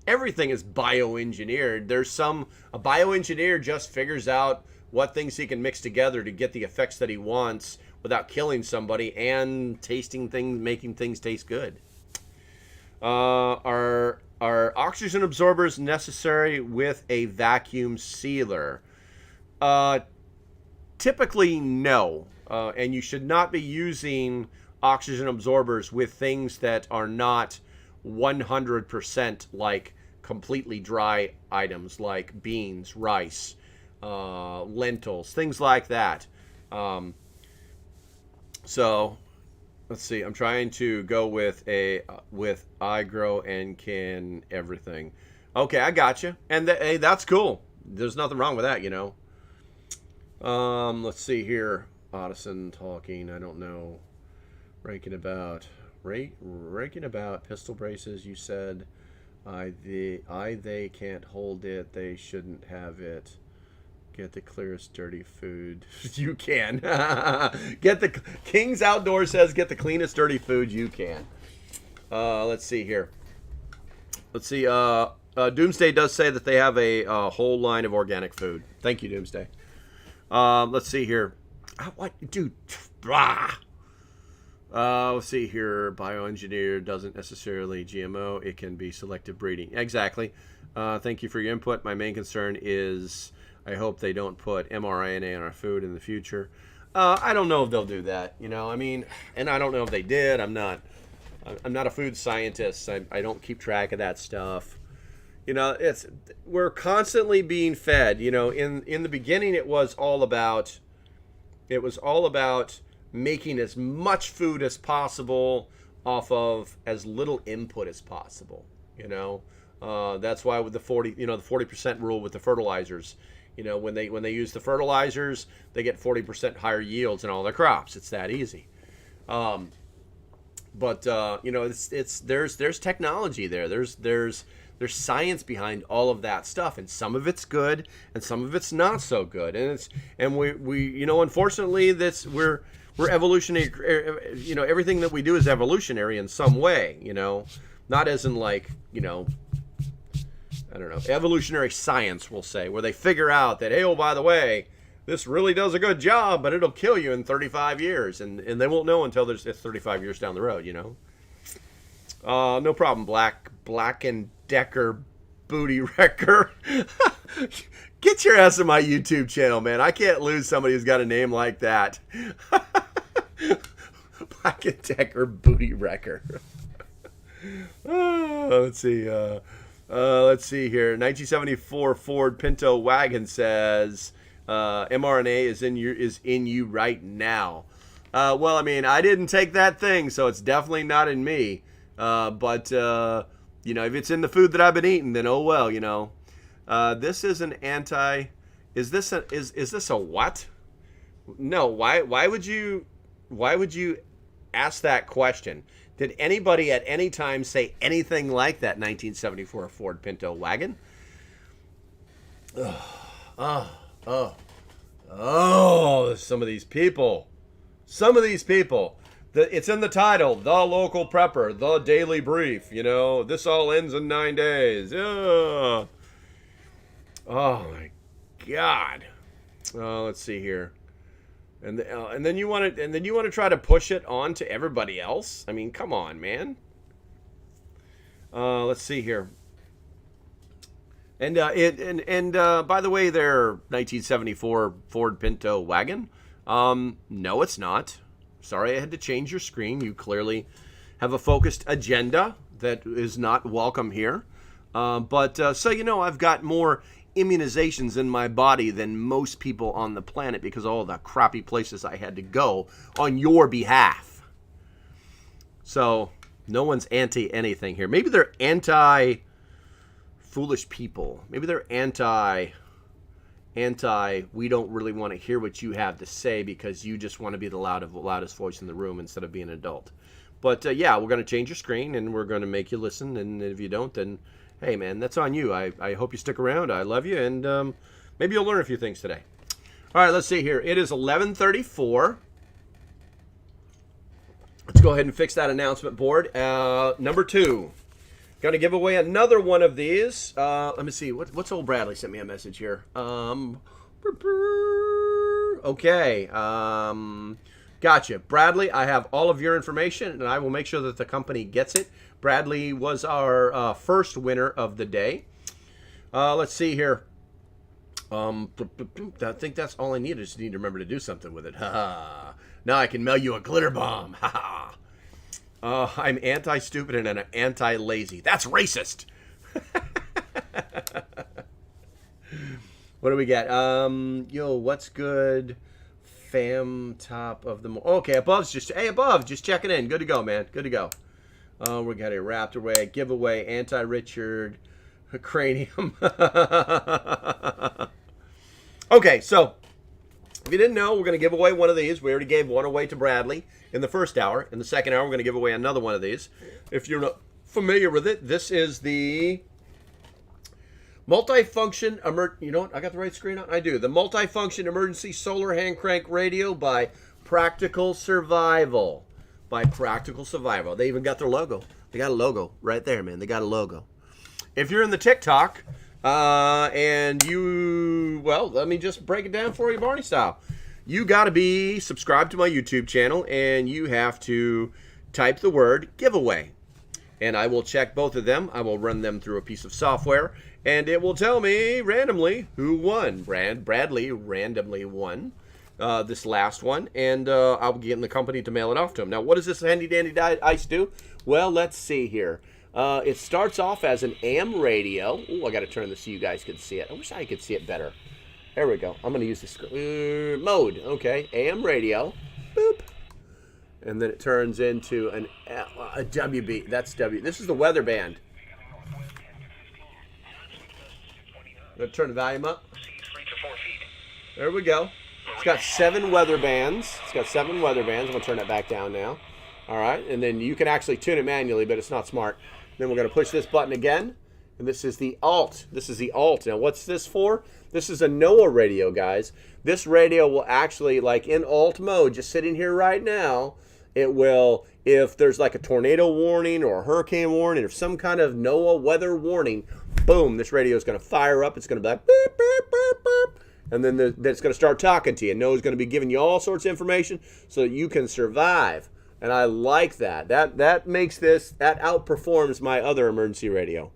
Everything is bioengineered. A bioengineer just figures out what things he can mix together to get the effects that he wants without killing somebody and tasting things, making things taste good. Are oxygen absorbers necessary with a vacuum sealer? Typically, no. And you should not be using oxygen absorbers with things that are not 100% like completely dry items like beans, rice, lentils, things like that. So let's see. I'm trying to go with I grow and can everything. Okay, I got you. And hey, that's cool. There's nothing wrong with that, you know. Let's see here. Addison talking. I don't know. Ranking about pistol braces. You said they can't hold it. They shouldn't have it. Get the clearest dirty food you can. Get the King's Outdoor says get the cleanest dirty food you can. Let's see here. Let's see. Doomsday does say that they have a whole line of organic food. Thank you, Doomsday. Let's see here. What, dude? Let's see here. Bioengineered doesn't necessarily GMO. It can be selective breeding. Exactly. Thank you for your input. My main concern is I hope they don't put mRNA in our food in the future. I don't know if they'll do that. You know, I mean, and I don't know if they did. I'm not a food scientist. I don't keep track of that stuff. You know, we're constantly being fed. You know, in the beginning, it was all about making as much food as possible off of as little input as possible. You know, that's why with the 40% rule with the fertilizers. You know, when they use the fertilizers, they get 40% higher yields in all their crops. It's that easy. But you know, there's technology there. There's science behind all of that stuff, and some of it's good, and some of it's not so good. And we you know, unfortunately, we're evolutionary. You know, everything that we do is evolutionary in some way. You know, not as in like, you know, I don't know, evolutionary science, we'll say, where they figure out that, hey, oh, by the way, this really does a good job, but it'll kill you in 35 years, and they won't know until it's 35 years down the road. You know. No problem, Black and Decker Booty Wrecker. Get your ass on my YouTube channel, man. I can't lose somebody who's got a name like that. Black and Decker Booty Wrecker. Let's see. Let's see here. 1974 Ford Pinto wagon says mRNA is in you right now. Well, I mean, I didn't take that thing, so it's definitely not in me. But you know, if it's in the food that I've been eating, then oh well, you know. This is an anti. Is this a what? No. Why would you ask that question? Did anybody at any time say anything like that 1974 Ford Pinto wagon? Oh, some of these people. It's in the title, The Local Prepper, The Daily Brief. You know, this all ends in 9 days. Oh my God. Let's see here. And then you want to try to push it on to everybody else? I mean, come on, man. Let's see here. And by the way, their 1974 Ford Pinto wagon. No, it's not. Sorry, I had to change your screen. You clearly have a focused agenda that is not welcome here. So you know, I've got more immunizations in my body than most people on the planet because of all the crappy places I had to go on your behalf. So no one's anti anything here. Maybe they're anti foolish people. Maybe they're anti we don't really want to hear what you have to say because you just want to be the loudest voice in the room instead of being an adult. But yeah, we're going to change your screen and we're going to make you listen, and if you don't, then hey man, that's on you. I hope you stick around. I love you, and maybe you'll learn a few things today. All right, let's see here. It is 11:34. Let's go ahead and fix that announcement board. Number 2. Going to give away another one of these. Let me see. What's old Bradley sent me a message here. Okay. Gotcha. Bradley, I have all of your information, and I will make sure that the company gets it. Bradley was our first winner of the day. Let's see here. I think that's all I need. I just need to remember to do something with it. Now I can mail you a glitter bomb. I'm anti-stupid and an anti-lazy. That's racist. What do we got? Yo, what's good? Fam top of the... Okay, above, just checking in. Good to go, man. Good to go. We got a Raptor Way, giveaway, anti-Richard, cranium. Okay, so if you didn't know, we're going to give away one of these. We already gave one away to Bradley in the first hour. In the second hour, we're going to give away another one of these. If you're not familiar with it, this is the multifunction you know what? I got the right screen on? I do. The multifunction emergency solar hand crank radio by Practical Survival. By Practical Survival. They even got their logo. They got a logo right there, man. They got a logo. If you're in the TikTok, and well, let me just break it down for you, Barney style. You got to be subscribed to my YouTube channel, and you have to type the word giveaway. And I will check both of them. I will run them through a piece of software, and it will tell me randomly who won. Bradley randomly won this last one, and I'll get in the company to mail it off to him. Now, what does this handy-dandy ice do? Well, let's see here. It starts off as an AM radio. Oh, I got to turn this so you guys can see it. I wish I could see it better. There we go. I'm going to use this mode. Okay, AM radio. Boop. And then it turns into a WB. That's W. This is the weather band. I'm going to turn the volume up. There we go. It's got 7 weather bands. I'm going to turn that back down now. All right, and then you can actually tune it manually, but it's not smart. Then we're going to push this button again, and this is the alt. Now, what's this for? This is a NOAA radio, guys. This radio will actually, like in alt mode, just sitting here right now, it will, if there's like a tornado warning or a hurricane warning or some kind of NOAA weather warning, boom, this radio is going to fire up. It's going to be like beep, beep, beep, beep. And then it's going to start talking to you. NOAA's going to be giving you all sorts of information so that you can survive. And I like that. That makes this, that outperforms my other emergency radio.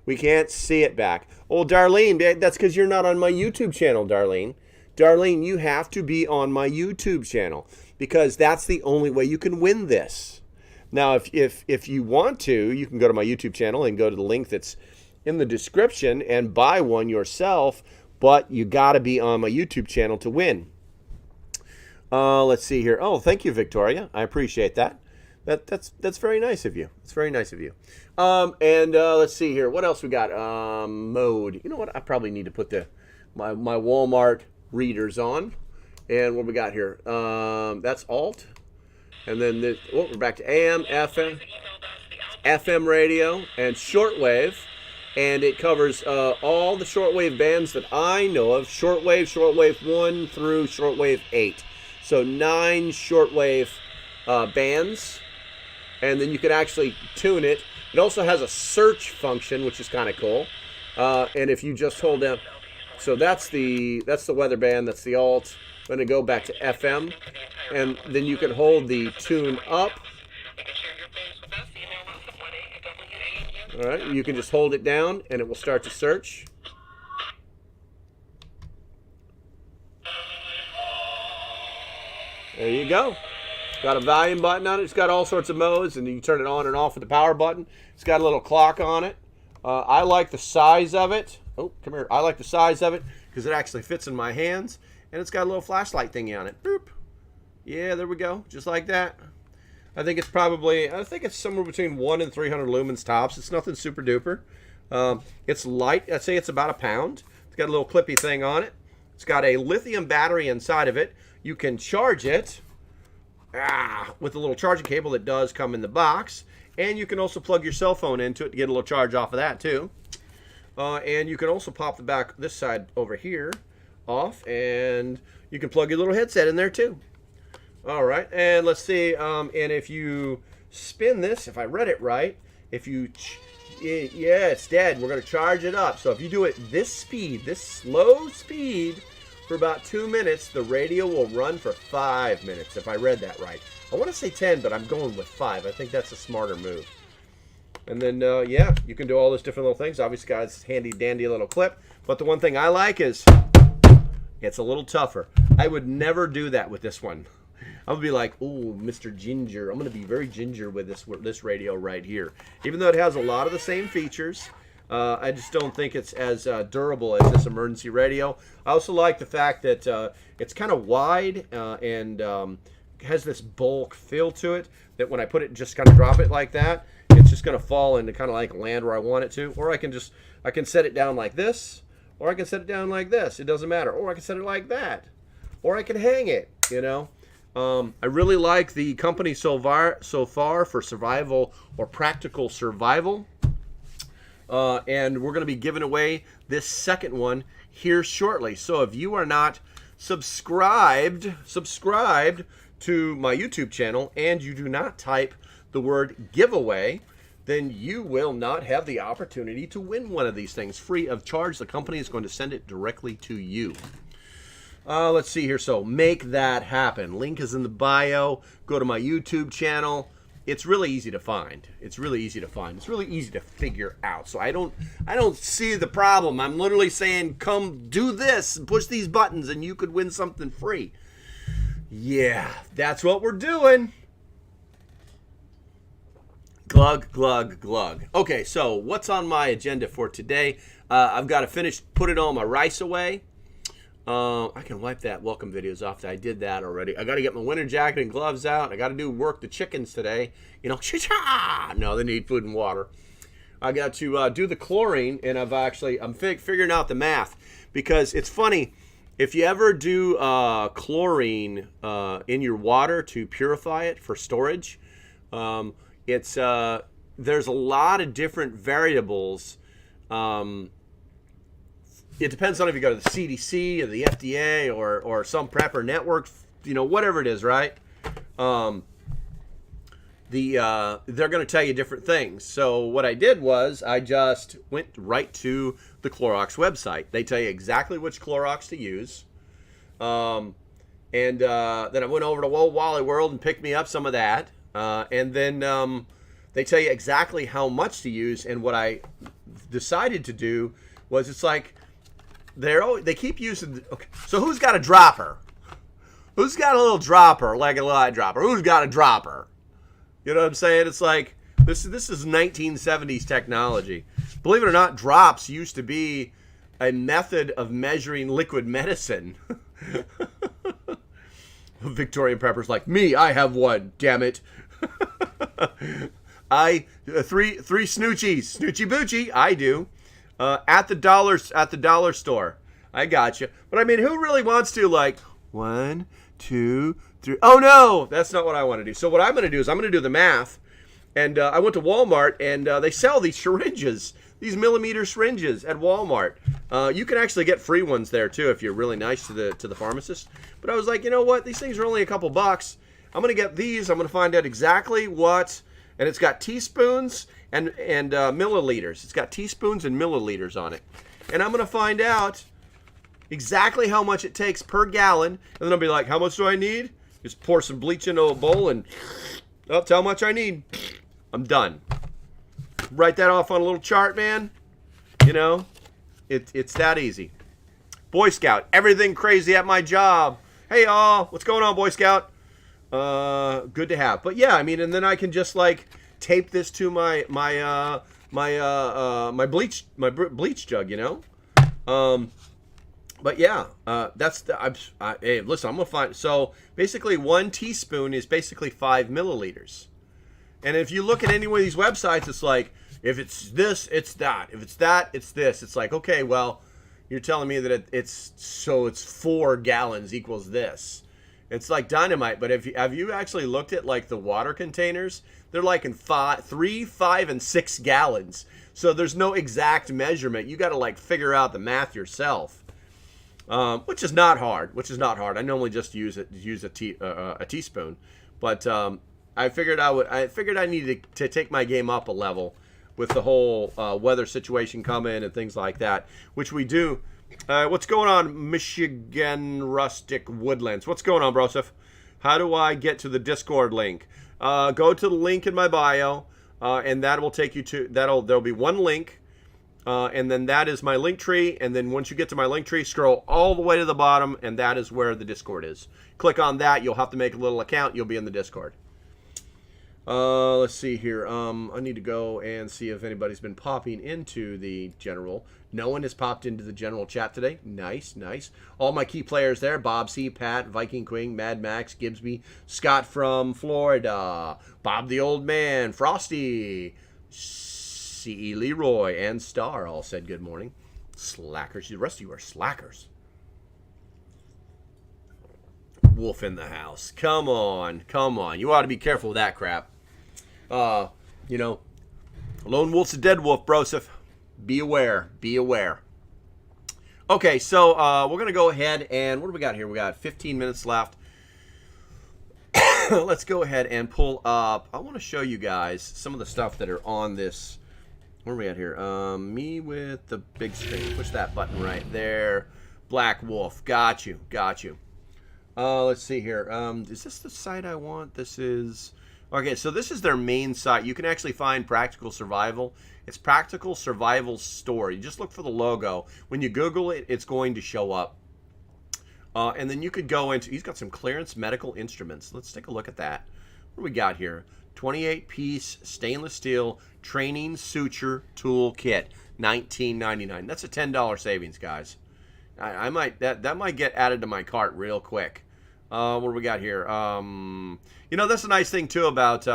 We can't see it back. Oh, Darlene, that's because you're not on my YouTube channel, Darlene. Darlene, you have to be on my YouTube channel because that's the only way you can win this. Now, if you want to, you can go to my YouTube channel and go to the link that's in the description and buy one yourself, but you got to be on my YouTube channel to win. Let's see here. Oh, thank you, Victoria. I appreciate that. That's very nice of you. It's very nice of you. Let's see here. What else we got? Mode. You know what? I probably need to put my Walmart readers on. And what we got here? That's Alt. And then we're back to AM, FM radio, and shortwave. And it covers all the shortwave bands that I know of. Shortwave 1 through shortwave 8. So 9 shortwave bands. And then you can actually tune it. It also has a search function, which is kind of cool. And if you just hold down, so that's the weather band, that's the alt. I'm going to go back to FM, and then you can hold the tune up. All right, you can just hold it down, and it will start to search. There you go. Got a volume button on it. It's got all sorts of modes, and you turn it on and off with the power button. It's got a little clock on it. I like the size of it. Oh, come here. I like the size of it because it actually fits in my hands, and it's got a little flashlight thingy on it. Boop. Yeah, there we go. Just like that. I think it's somewhere between 100 and 300 lumens tops. It's nothing super duper. It's light. I'd say it's about a pound. It's got a little clippy thing on it. It's got a lithium battery inside of it. You can charge it with a little charging cable that does come in the box. And you can also plug your cell phone into it to get a little charge off of that too. And you can also pop the back, this side over here, off. And you can plug your little headset in there too. All right, and let's see, and if you spin this, if I read it right, yeah, it's dead. We're going to charge it up. So if you do it this speed, this slow speed, for about 2 minutes, the radio will run for 5 minutes, if I read that right. I want to say 10, but I'm going with 5. I think that's a smarter move. And then, yeah, you can do all those different little things. Obviously, got this handy-dandy little clip. But the one thing I like is it's a little tougher. I would never do that with this one. I'm going to be like, ooh, Mr. Ginger. I'm going to be very ginger with this radio right here. Even though it has a lot of the same features, I just don't think it's as durable as this emergency radio. I also like the fact that it's kind of wide and has this bulk feel to it, that when I put it, just kind of drop it like that, it's just going to fall into kind of like land where I want it to. Or I can set it down like this, or I can set it down like this. It doesn't matter. Or I can set it like that. Or I can hang it, you know. I really like the company so far for survival or practical survival. And we're going to be giving away this second one here shortly. So if you are not subscribed to my YouTube channel and you do not type the word giveaway, then you will not have the opportunity to win one of these things free of charge. The company is going to send it directly to you. Let's see here. So make that happen. Link is in the bio. Go to my YouTube channel. It's really easy to find. It's really easy to figure out. So I don't see the problem. I'm literally saying, come do this and push these buttons and you could win something free. Yeah, that's what we're doing. Glug, glug, glug. Okay, so what's on my agenda for today? I've got to finish putting all my rice away. I can wipe that welcome videos off. I did that already. I got to get my winter jacket and gloves out. I got to work the chickens today. You know, no, they need food and water. I got to do the chlorine, and I'm figuring out the math, because it's funny. If you ever do chlorine in your water to purify it for storage, there's a lot of different variables. It depends on if you go to the CDC or the FDA or some prepper network, you know, whatever it is, right? They're going to tell you different things. So what I did was I just went right to the Clorox website. They tell you exactly which Clorox to use. Then I went over to WOLRD and picked me up some of that. And then they tell you exactly how much to use. And what I decided to do was, it's like, they keep using, okay, so who's got a dropper? Who's got a little dropper, like a little eyedropper? Who's got a dropper? You know what I'm saying? It's like, this is 1970s technology. Believe it or not, drops used to be a method of measuring liquid medicine. Victorian preppers like me, I have one, damn it. Three snoochies, snoochie boochie. I do. At the dollar store. I gotcha. But I mean, who really wants to like 1, 2, 3? Oh no, that's not what I want to do. So what I'm going to do is I'm going to do the math. And I went to Walmart, and they sell these syringes, these millimeter syringes at Walmart. You can actually get free ones there too if you're really nice to the pharmacist. But I was like, you know what? These things are only a couple bucks. I'm going to get these. I'm going to find out exactly what. And it's got teaspoons and milliliters. It's got teaspoons and milliliters on it. And I'm going to find out exactly how much it takes per gallon. And then I'll be like, how much do I need? Just pour some bleach into a bowl and that's how much I need. I'm done. Write that off on a little chart, man. You know, it's that easy. Boy Scout, everything crazy at my job. Hey, y'all, what's going on, Boy Scout? Good to have. But yeah, I mean, and then I can just like tape this to my bleach jug, you know. But yeah, that's the. Hey, listen, I'm gonna find. So basically, 1 teaspoon is basically 5 milliliters. And if you look at any one of these websites, it's like, if it's this, it's that. If it's that, it's this. It's like, okay, well, you're telling me that it's 4 gallons equals this. It's like dynamite. But have you actually looked at like the water containers? They're like in 3, 5, and 6 gallons. So there's no exact measurement. You got to like figure out the math yourself, which is not hard. I normally just use a teaspoon, but I figured I needed to take my game up a level with the whole weather situation coming and things like that, which we do. What's going on, Michigan Rustic Woodlands? What's going on, Broseph? How do I get to the Discord link? Go to the link in my bio, and that will take you to there'll be one link, and then that is my link tree. And then once you get to my link tree, scroll all the way to the bottom, and that is where the Discord is. Click on that. You'll have to make a little account. You'll be in the Discord. Let's see here. I need to go and see if anybody's been popping into the general. No one has popped into the general chat today. Nice, nice. All my key players there. Bob C, Pat, Viking Queen, Mad Max, Gibbsby, Scott from Florida, Bob the Old Man, Frosty, C.E. Leroy, and Star all said good morning. Slackers. The rest of you are slackers. Wolf in the house. Come on. You ought to be careful with that crap. You know, a lone wolf's a dead wolf, broseph. Be aware. Okay, so we're going to go ahead and what do we got here? We got 15 minutes left. Let's go ahead and pull up. I want to show you guys some of the stuff that are on this. Where are we at here? Me with the big screen. Push that button right there. Black Wolf. Got you. Let's see here. Is this the site I want? This is... Okay, so this is their main site. You can actually find Practical Survival. It's Practical Survival Store. You just look for the logo. When you Google it, it's going to show up. And then you could go into... He's got some clearance medical instruments. Let's take a look at that. What do we got here? 28-piece stainless steel training suture tool kit. $19.99. That's a $10 savings, guys. I might that might get added to my cart real quick. What do we got here? You know, that's a nice thing too about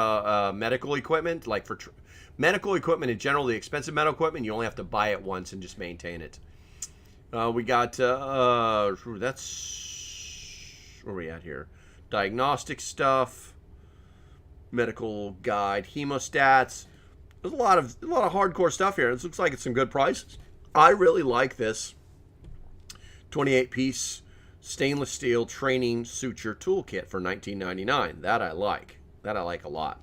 medical equipment. Like for medical equipment in general, the expensive medical equipment, you only have to buy it once and just maintain it. We got that's where are we at here? Diagnostic stuff, medical guide, hemostats. There's a lot of hardcore stuff here. This looks like it's some good prices. I really like this 28-piece stainless steel training suture toolkit for $19.99. That I like. That I like a lot.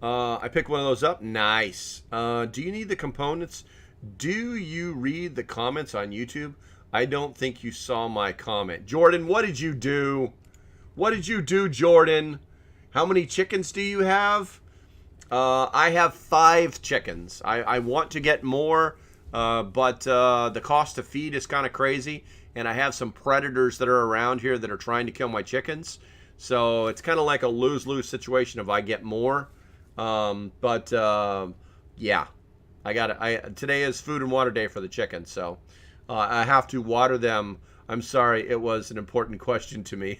I picked one of those up. Nice. Do you need the components? Do you read the comments on YouTube? I don't think you saw my comment. Jordan, what did you do? What did you do, Jordan? How many chickens do you have? I have 5 chickens. I want to get more. But the cost to feed is kind of crazy, and I have some predators that are around here that are trying to kill my chickens. So it's kind of like a lose-lose situation if I get more. Yeah, today is food and water day for the chickens, so I have to water them. I'm sorry, it was an important question to me.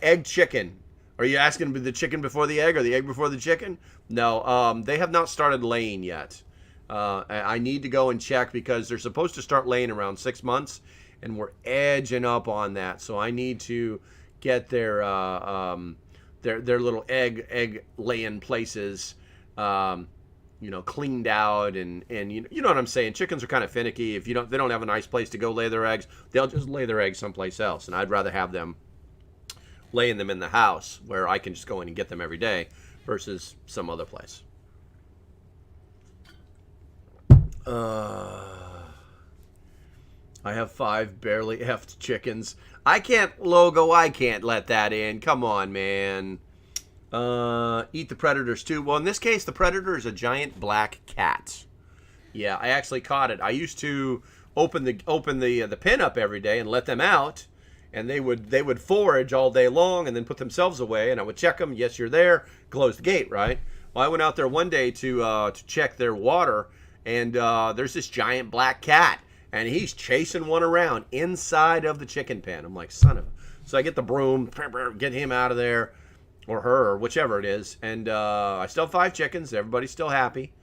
Egg chicken. Are you asking the chicken before the egg or the egg before the chicken? No, they have not started laying yet. I need to go and check because they're supposed to start laying around 6 months, and we're edging up on that. So I need to get their little egg laying places, cleaned out, and you know what I'm saying. Chickens are kind of finicky. If they don't have a nice place to go lay their eggs, they'll just lay their eggs someplace else. And I'd rather have them laying them in the house where I can just go in and get them every day versus some other place. I have 5 barely effed chickens. I can't let that in. Come on, man. Eat the predators too. Well, in this case, the predator is a giant black cat. Yeah, I actually caught it. I used to open the pen up every day and let them out, and they would forage all day long and then put themselves away, and I would check them. Yes, you're there. Close the gate, right? Well, I went out there one day to check their water, and there's this giant black cat, and he's chasing one around inside of the chicken pen. I'm like, son of a... So I get the broom, get him out of there, or her, or whichever it is, and I still have 5 chickens. Everybody's still happy,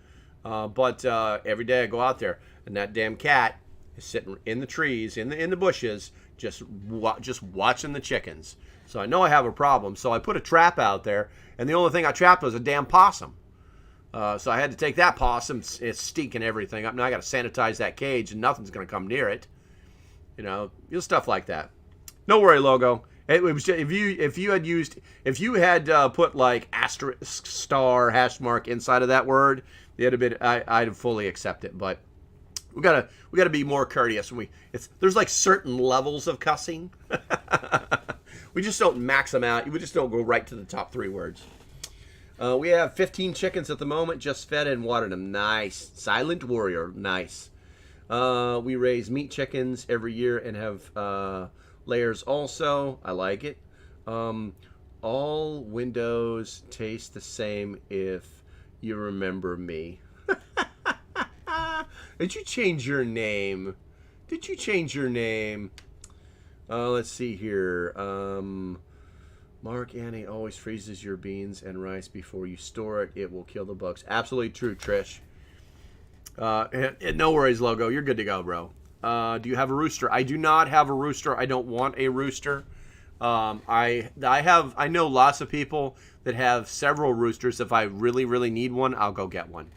but every day I go out there, and that damn cat is sitting in the trees, in the bushes, just watching the chickens. So I know I have a problem. So I put a trap out there, and the only thing I trapped was a damn possum. So I had to take that possum. It's stinking everything up. Now I got to sanitize that cage, and nothing's going to come near it. Stuff like that. No worry, Logo. It was if you had put like asterisk, star, hash mark inside of that word, it'd have been I'd fully accept it. But we gotta be more courteous when there's like certain levels of cussing. We just don't max them out. We just don't go right to the top 3 words. We have 15 chickens at the moment, just fed and watered them. Nice. Silent warrior. Nice. We raise meat chickens every year and have layers also. I like it. All windows taste the same if you remember me. Did you change your name? Let's see here. Mark Annie always freezes your beans and rice before you store it. It will kill the bugs. Absolutely true, Trish. And no worries, Logo. You're good to go, bro. Do you have a rooster? I do not have a rooster. I don't want a rooster. I know lots of people that have several roosters. If I really, really need one, I'll go get one.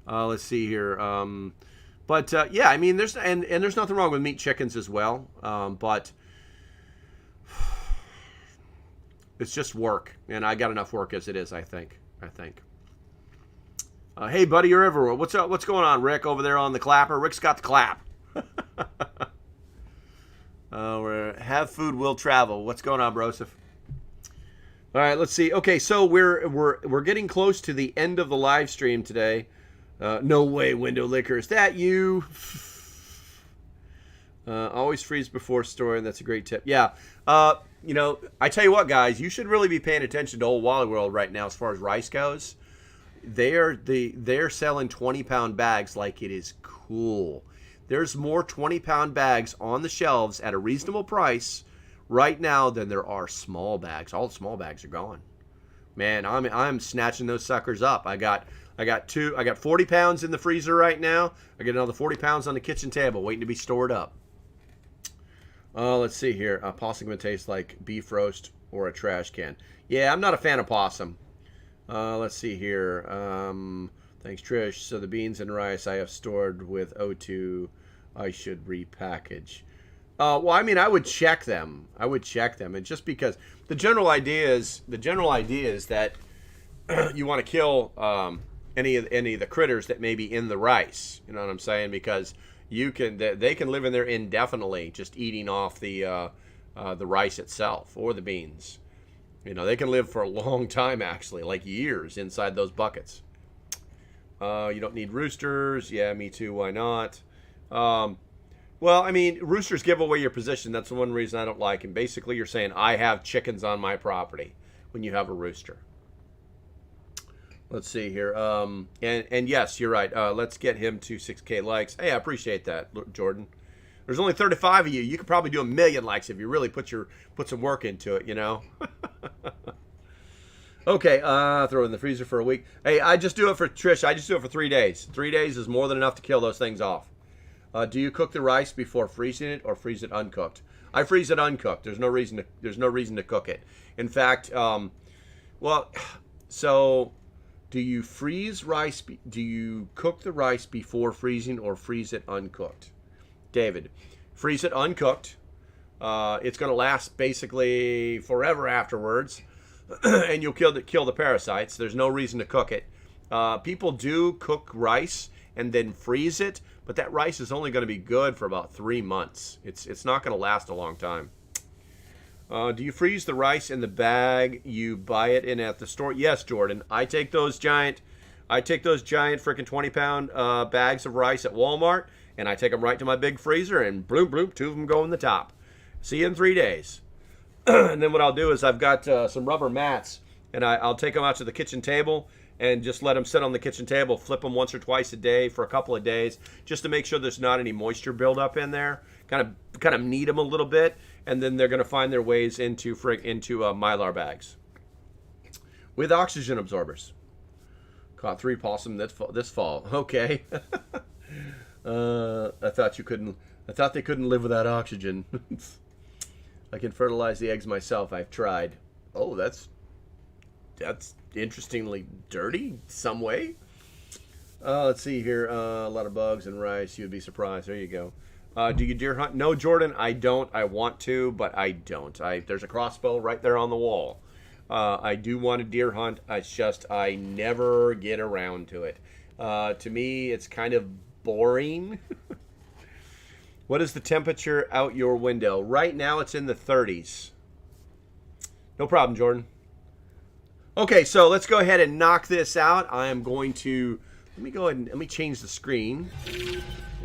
Let's see here. Yeah, I mean, there's nothing wrong with meat chickens as well. But it's just work, and I got enough work as it is. I think. Hey, buddy, you're everywhere. What's up? What's going on, Rick? Over there on the clapper. Rick's got the clap. Have food will travel. What's going on, Broseph? All right, let's see. Okay, so we're getting close to the end of the live stream today. No way, Window Liquor. Is that you? Always freeze before storing. That's a great tip. Yeah. I tell you what, guys, you should really be paying attention to old Wally World right now as far as rice goes. They're selling 20-pound bags like it is cool. There's more 20-pound bags on the shelves at a reasonable price right now than there are small bags. All the small bags are gone. Man, I'm snatching those suckers up. I got 40 pounds in the freezer right now. I got another 40 pounds on the kitchen table waiting to be stored up. Let's see here. Possum would taste like beef roast or a trash can. Yeah, I'm not a fan of possum. Let's see here. Thanks, Trish. So the beans and rice I have stored with O2, I should repackage. Well, I mean, I would check them. And just because the general idea is that you want to kill any of the critters that may be in the rice. You know what I'm saying? Because they can live in there indefinitely, just eating off the rice itself or the beans. They can live for a long time, actually, like years inside those buckets. You don't need roosters. Yeah, me too. Why not? Well, I mean, roosters give away your position. That's the one reason I don't like them. Basically, you're saying, I have chickens on my property when you have a rooster. Let's see here. And yes, you're right. Let's get him to 6K likes. Hey, I appreciate that, Jordan. There's only 35 of you. You could probably do 1 million likes if you really put some work into it, you know. Okay, throw it in the freezer for a week. Hey, I just do it for Trish. I just do it for 3 days. 3 days is more than enough to kill those things off. Do you cook the rice before freezing it or freeze it uncooked? I freeze it uncooked. There's no reason to cook it. In fact, so do you freeze rice? Do you cook the rice before freezing or freeze it uncooked? David, freeze it uncooked. It's going to last basically forever afterwards, and you'll kill the parasites. There's no reason to cook it. People do cook rice and then freeze it, but that rice is only going to be good for about 3 months. It's not going to last a long time. Do you freeze the rice in the bag you buy it in at the store? Yes, Jordan. I take those giant freaking 20-pound bags of rice at Walmart, and I take them right to my big freezer, and bloom, bloom, 2 of them go in the top. See you in 3 days. And then what I'll do is I've got some rubber mats, and I'll take them out to the kitchen table and just let them sit on the kitchen table, flip them once or twice a day for a couple of days, just to make sure there's not any moisture buildup in there. Kind of knead them a little bit, and then they're going to find their ways into Mylar bags with oxygen absorbers. Caught 3 possum this fall. Okay. I thought they couldn't live without oxygen. I can fertilize the eggs myself. I've tried. Oh, that's interestingly dirty some way. Let's see here. A lot of bugs and rice. You'd be surprised. There you go. Do you deer hunt? No, Jordan, I don't. I want to, but I don't. There's a crossbow right there on the wall. I do want to deer hunt. It's just I never get around to it. To me, it's kind of boring. What is the temperature out your window? Right now, it's in the 30s. No problem, Jordan. Okay, so let's go ahead and knock this out. I am going to let me change the screen.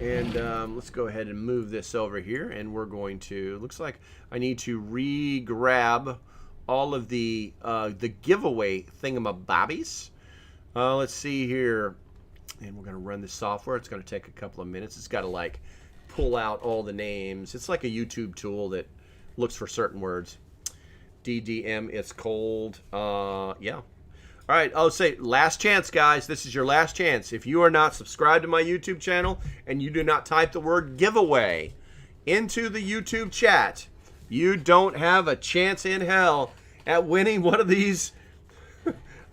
And let's go ahead and move this over here, and we're going to, looks like I need to re-grab all of the giveaway thingamabobbies. Let's see here, and we're going to run the software. It's going to take a couple of minutes. It's got to like pull out all the names. It's like a YouTube tool that looks for certain words. DDM, it's cold. Yeah. All right, I'll say last chance, guys. This is your last chance. If you are not subscribed to my YouTube channel and you do not type the word giveaway into the YouTube chat, you don't have a chance in hell at winning one of these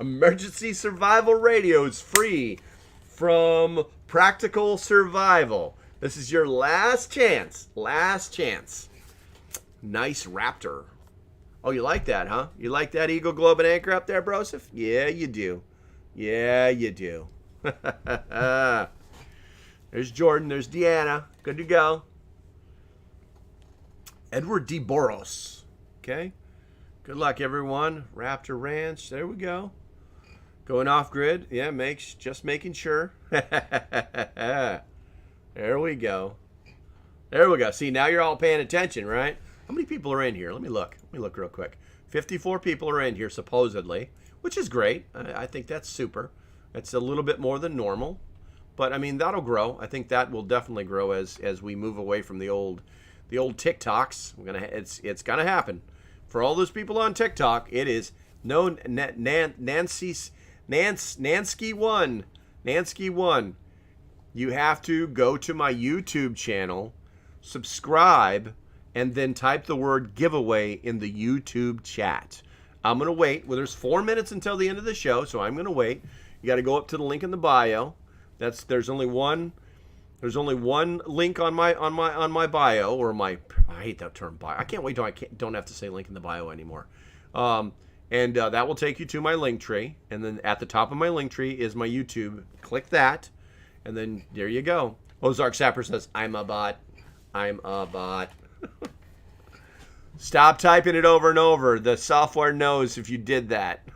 emergency survival radios free from Practical Survival. This is your last chance. Last chance. Nice Raptor. Oh, you like that, huh? You like that Eagle Globe and Anchor up there, Broseph? Yeah, you do. Yeah, you do. There's Jordan. There's Deanna. Good to go. Edward D. Boros. Okay. Good luck, everyone. Raptor Ranch. There we go. Going off grid. Yeah, just making sure. There we go. There we go. See, now you're all paying attention, right? How many people are in here? Let me look. Let me look real quick. 54 people are in here, supposedly, which is great. I think that's super. It's a little bit more than normal. But, I mean, that'll grow. I think that will definitely grow as we move away from the old TikToks. It's going to happen. For all those people on TikTok, it is no Nansky 1. Nansky 1. You have to go to my YouTube channel, subscribe, and then type the word giveaway in the YouTube chat. I'm going to wait. Well, there's 4 minutes until the end of the show, so I'm going to wait. You got to go up to the link in the bio. There's only one link on my bio, or my, I hate that term, bio. I can't wait till don't have to say link in the bio anymore. And that will take you to my link tree, and then at the top of my link tree is my YouTube. Click that, and then there you go. Ozark Sapper says, I'm a bot. I'm a bot. Stop typing it over and over. The software knows if you did that.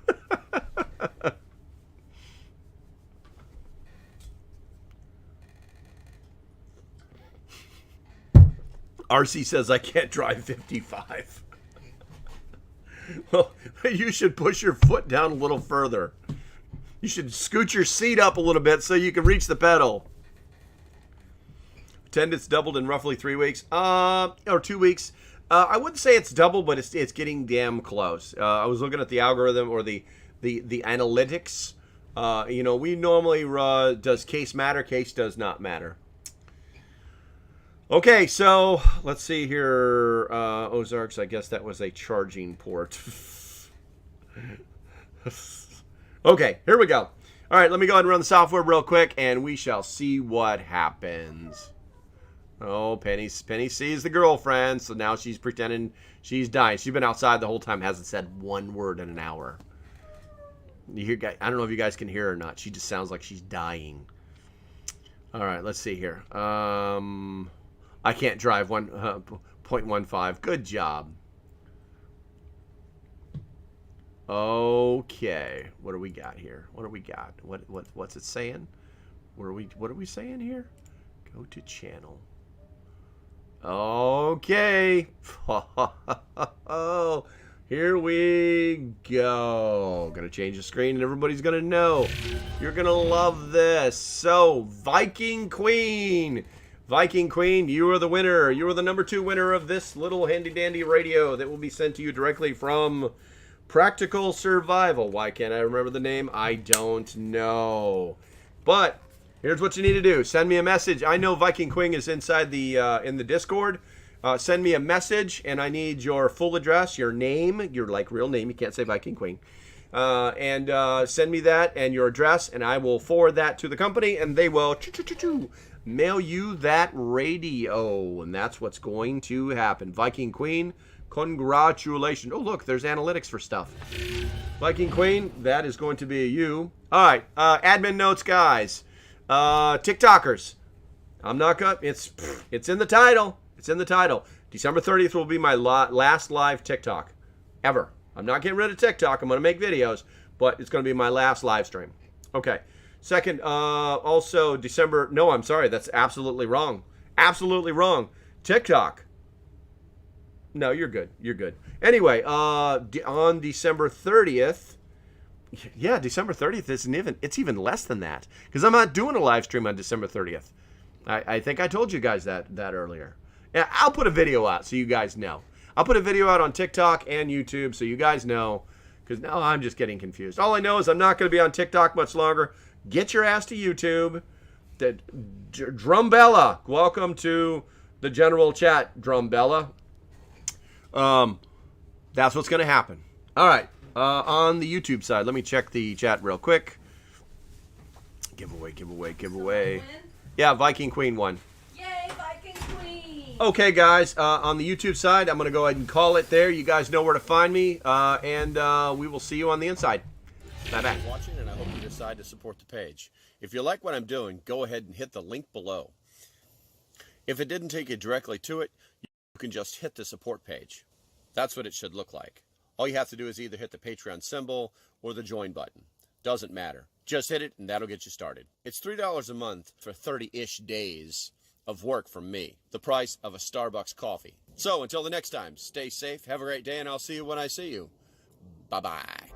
RC says I can't drive 55. Well, you should push your foot down a little further. You should scoot your seat up a little bit so you can reach the pedal. Attendance doubled in roughly 3 weeks. Or 2 weeks. I wouldn't say it's double, but it's getting damn close. I was looking at the algorithm or the analytics. You know, we normally does case matter? Case does not matter. Okay, so let's see here. Ozarks, I guess that was a charging port. Okay, here we go. All right, let me go ahead and run the software real quick, and we shall see what happens. Oh, Penny sees the girlfriend, so now she's pretending she's dying. She's been outside the whole time, hasn't said one word in an hour. You hear? I don't know if you guys can hear her or not. She just sounds like she's dying. All right, let's see here. I can't drive 1.15. Good job. Okay, what do we got here? What do we got? What's it saying? What are we saying here? Go to channel. Okay. Oh, here we go. Gonna change the screen and everybody's gonna know. You're gonna love this. So, Viking Queen. Viking Queen, you are the winner. You are the #2 winner of this little handy-dandy radio that will be sent to you directly from Practical Survival. Why can't I remember the name? I don't know. But here's what you need to do. Send me a message. I know Viking Queen is inside the in the Discord. Send me a message, and I need your full address, your name, your like real name. You can't say Viking Queen. And send me that and your address, and I will forward that to the company, and they will mail you that radio, and that's what's going to happen. Viking Queen, congratulations. Oh, look, there's analytics for stuff. Viking Queen, that is going to be you. All right, admin notes, guys. TikTokers. I'm not gonna. It's in the title. It's in the title. December 30th will be my last live TikTok ever. I'm not getting rid of TikTok. I'm gonna make videos, but it's gonna be my last live stream. Okay. Second, also December. No, I'm sorry. That's absolutely wrong. Absolutely wrong. TikTok. No, you're good. You're good. Anyway, on December 30th. Yeah, December 30th isn't even. It's even less than that because I'm not doing a live stream on December 30th. I think I told you guys that earlier. Yeah, I'll put a video out so you guys know. I'll put a video out on TikTok and YouTube so you guys know, because now I'm just getting confused. All I know is I'm not going to be on TikTok much longer. Get your ass to YouTube. Drumbella, welcome to the general chat, Drumbella. That's what's going to happen. All right, on the YouTube side, let me check the chat real quick. Giveaway. Yeah, Viking Queen won. Yay, Viking Queen! Okay, guys, on the YouTube side, I'm going to go ahead and call it there. You guys know where to find me, and we will see you on the inside. Bye-bye. Thanks for watching, and I hope you decide to support the page. If you like what I'm doing, go ahead and hit the link below. If it didn't take you directly to it, you can just hit the support page. That's what it should look like. All you have to do is either hit the Patreon symbol or the join button. Doesn't matter. Just hit it, and that'll get you started. It's $3 a month for 30-ish days of work from me. The price of a Starbucks coffee. So, until the next time, stay safe, have a great day, and I'll see you when I see you. Bye-bye.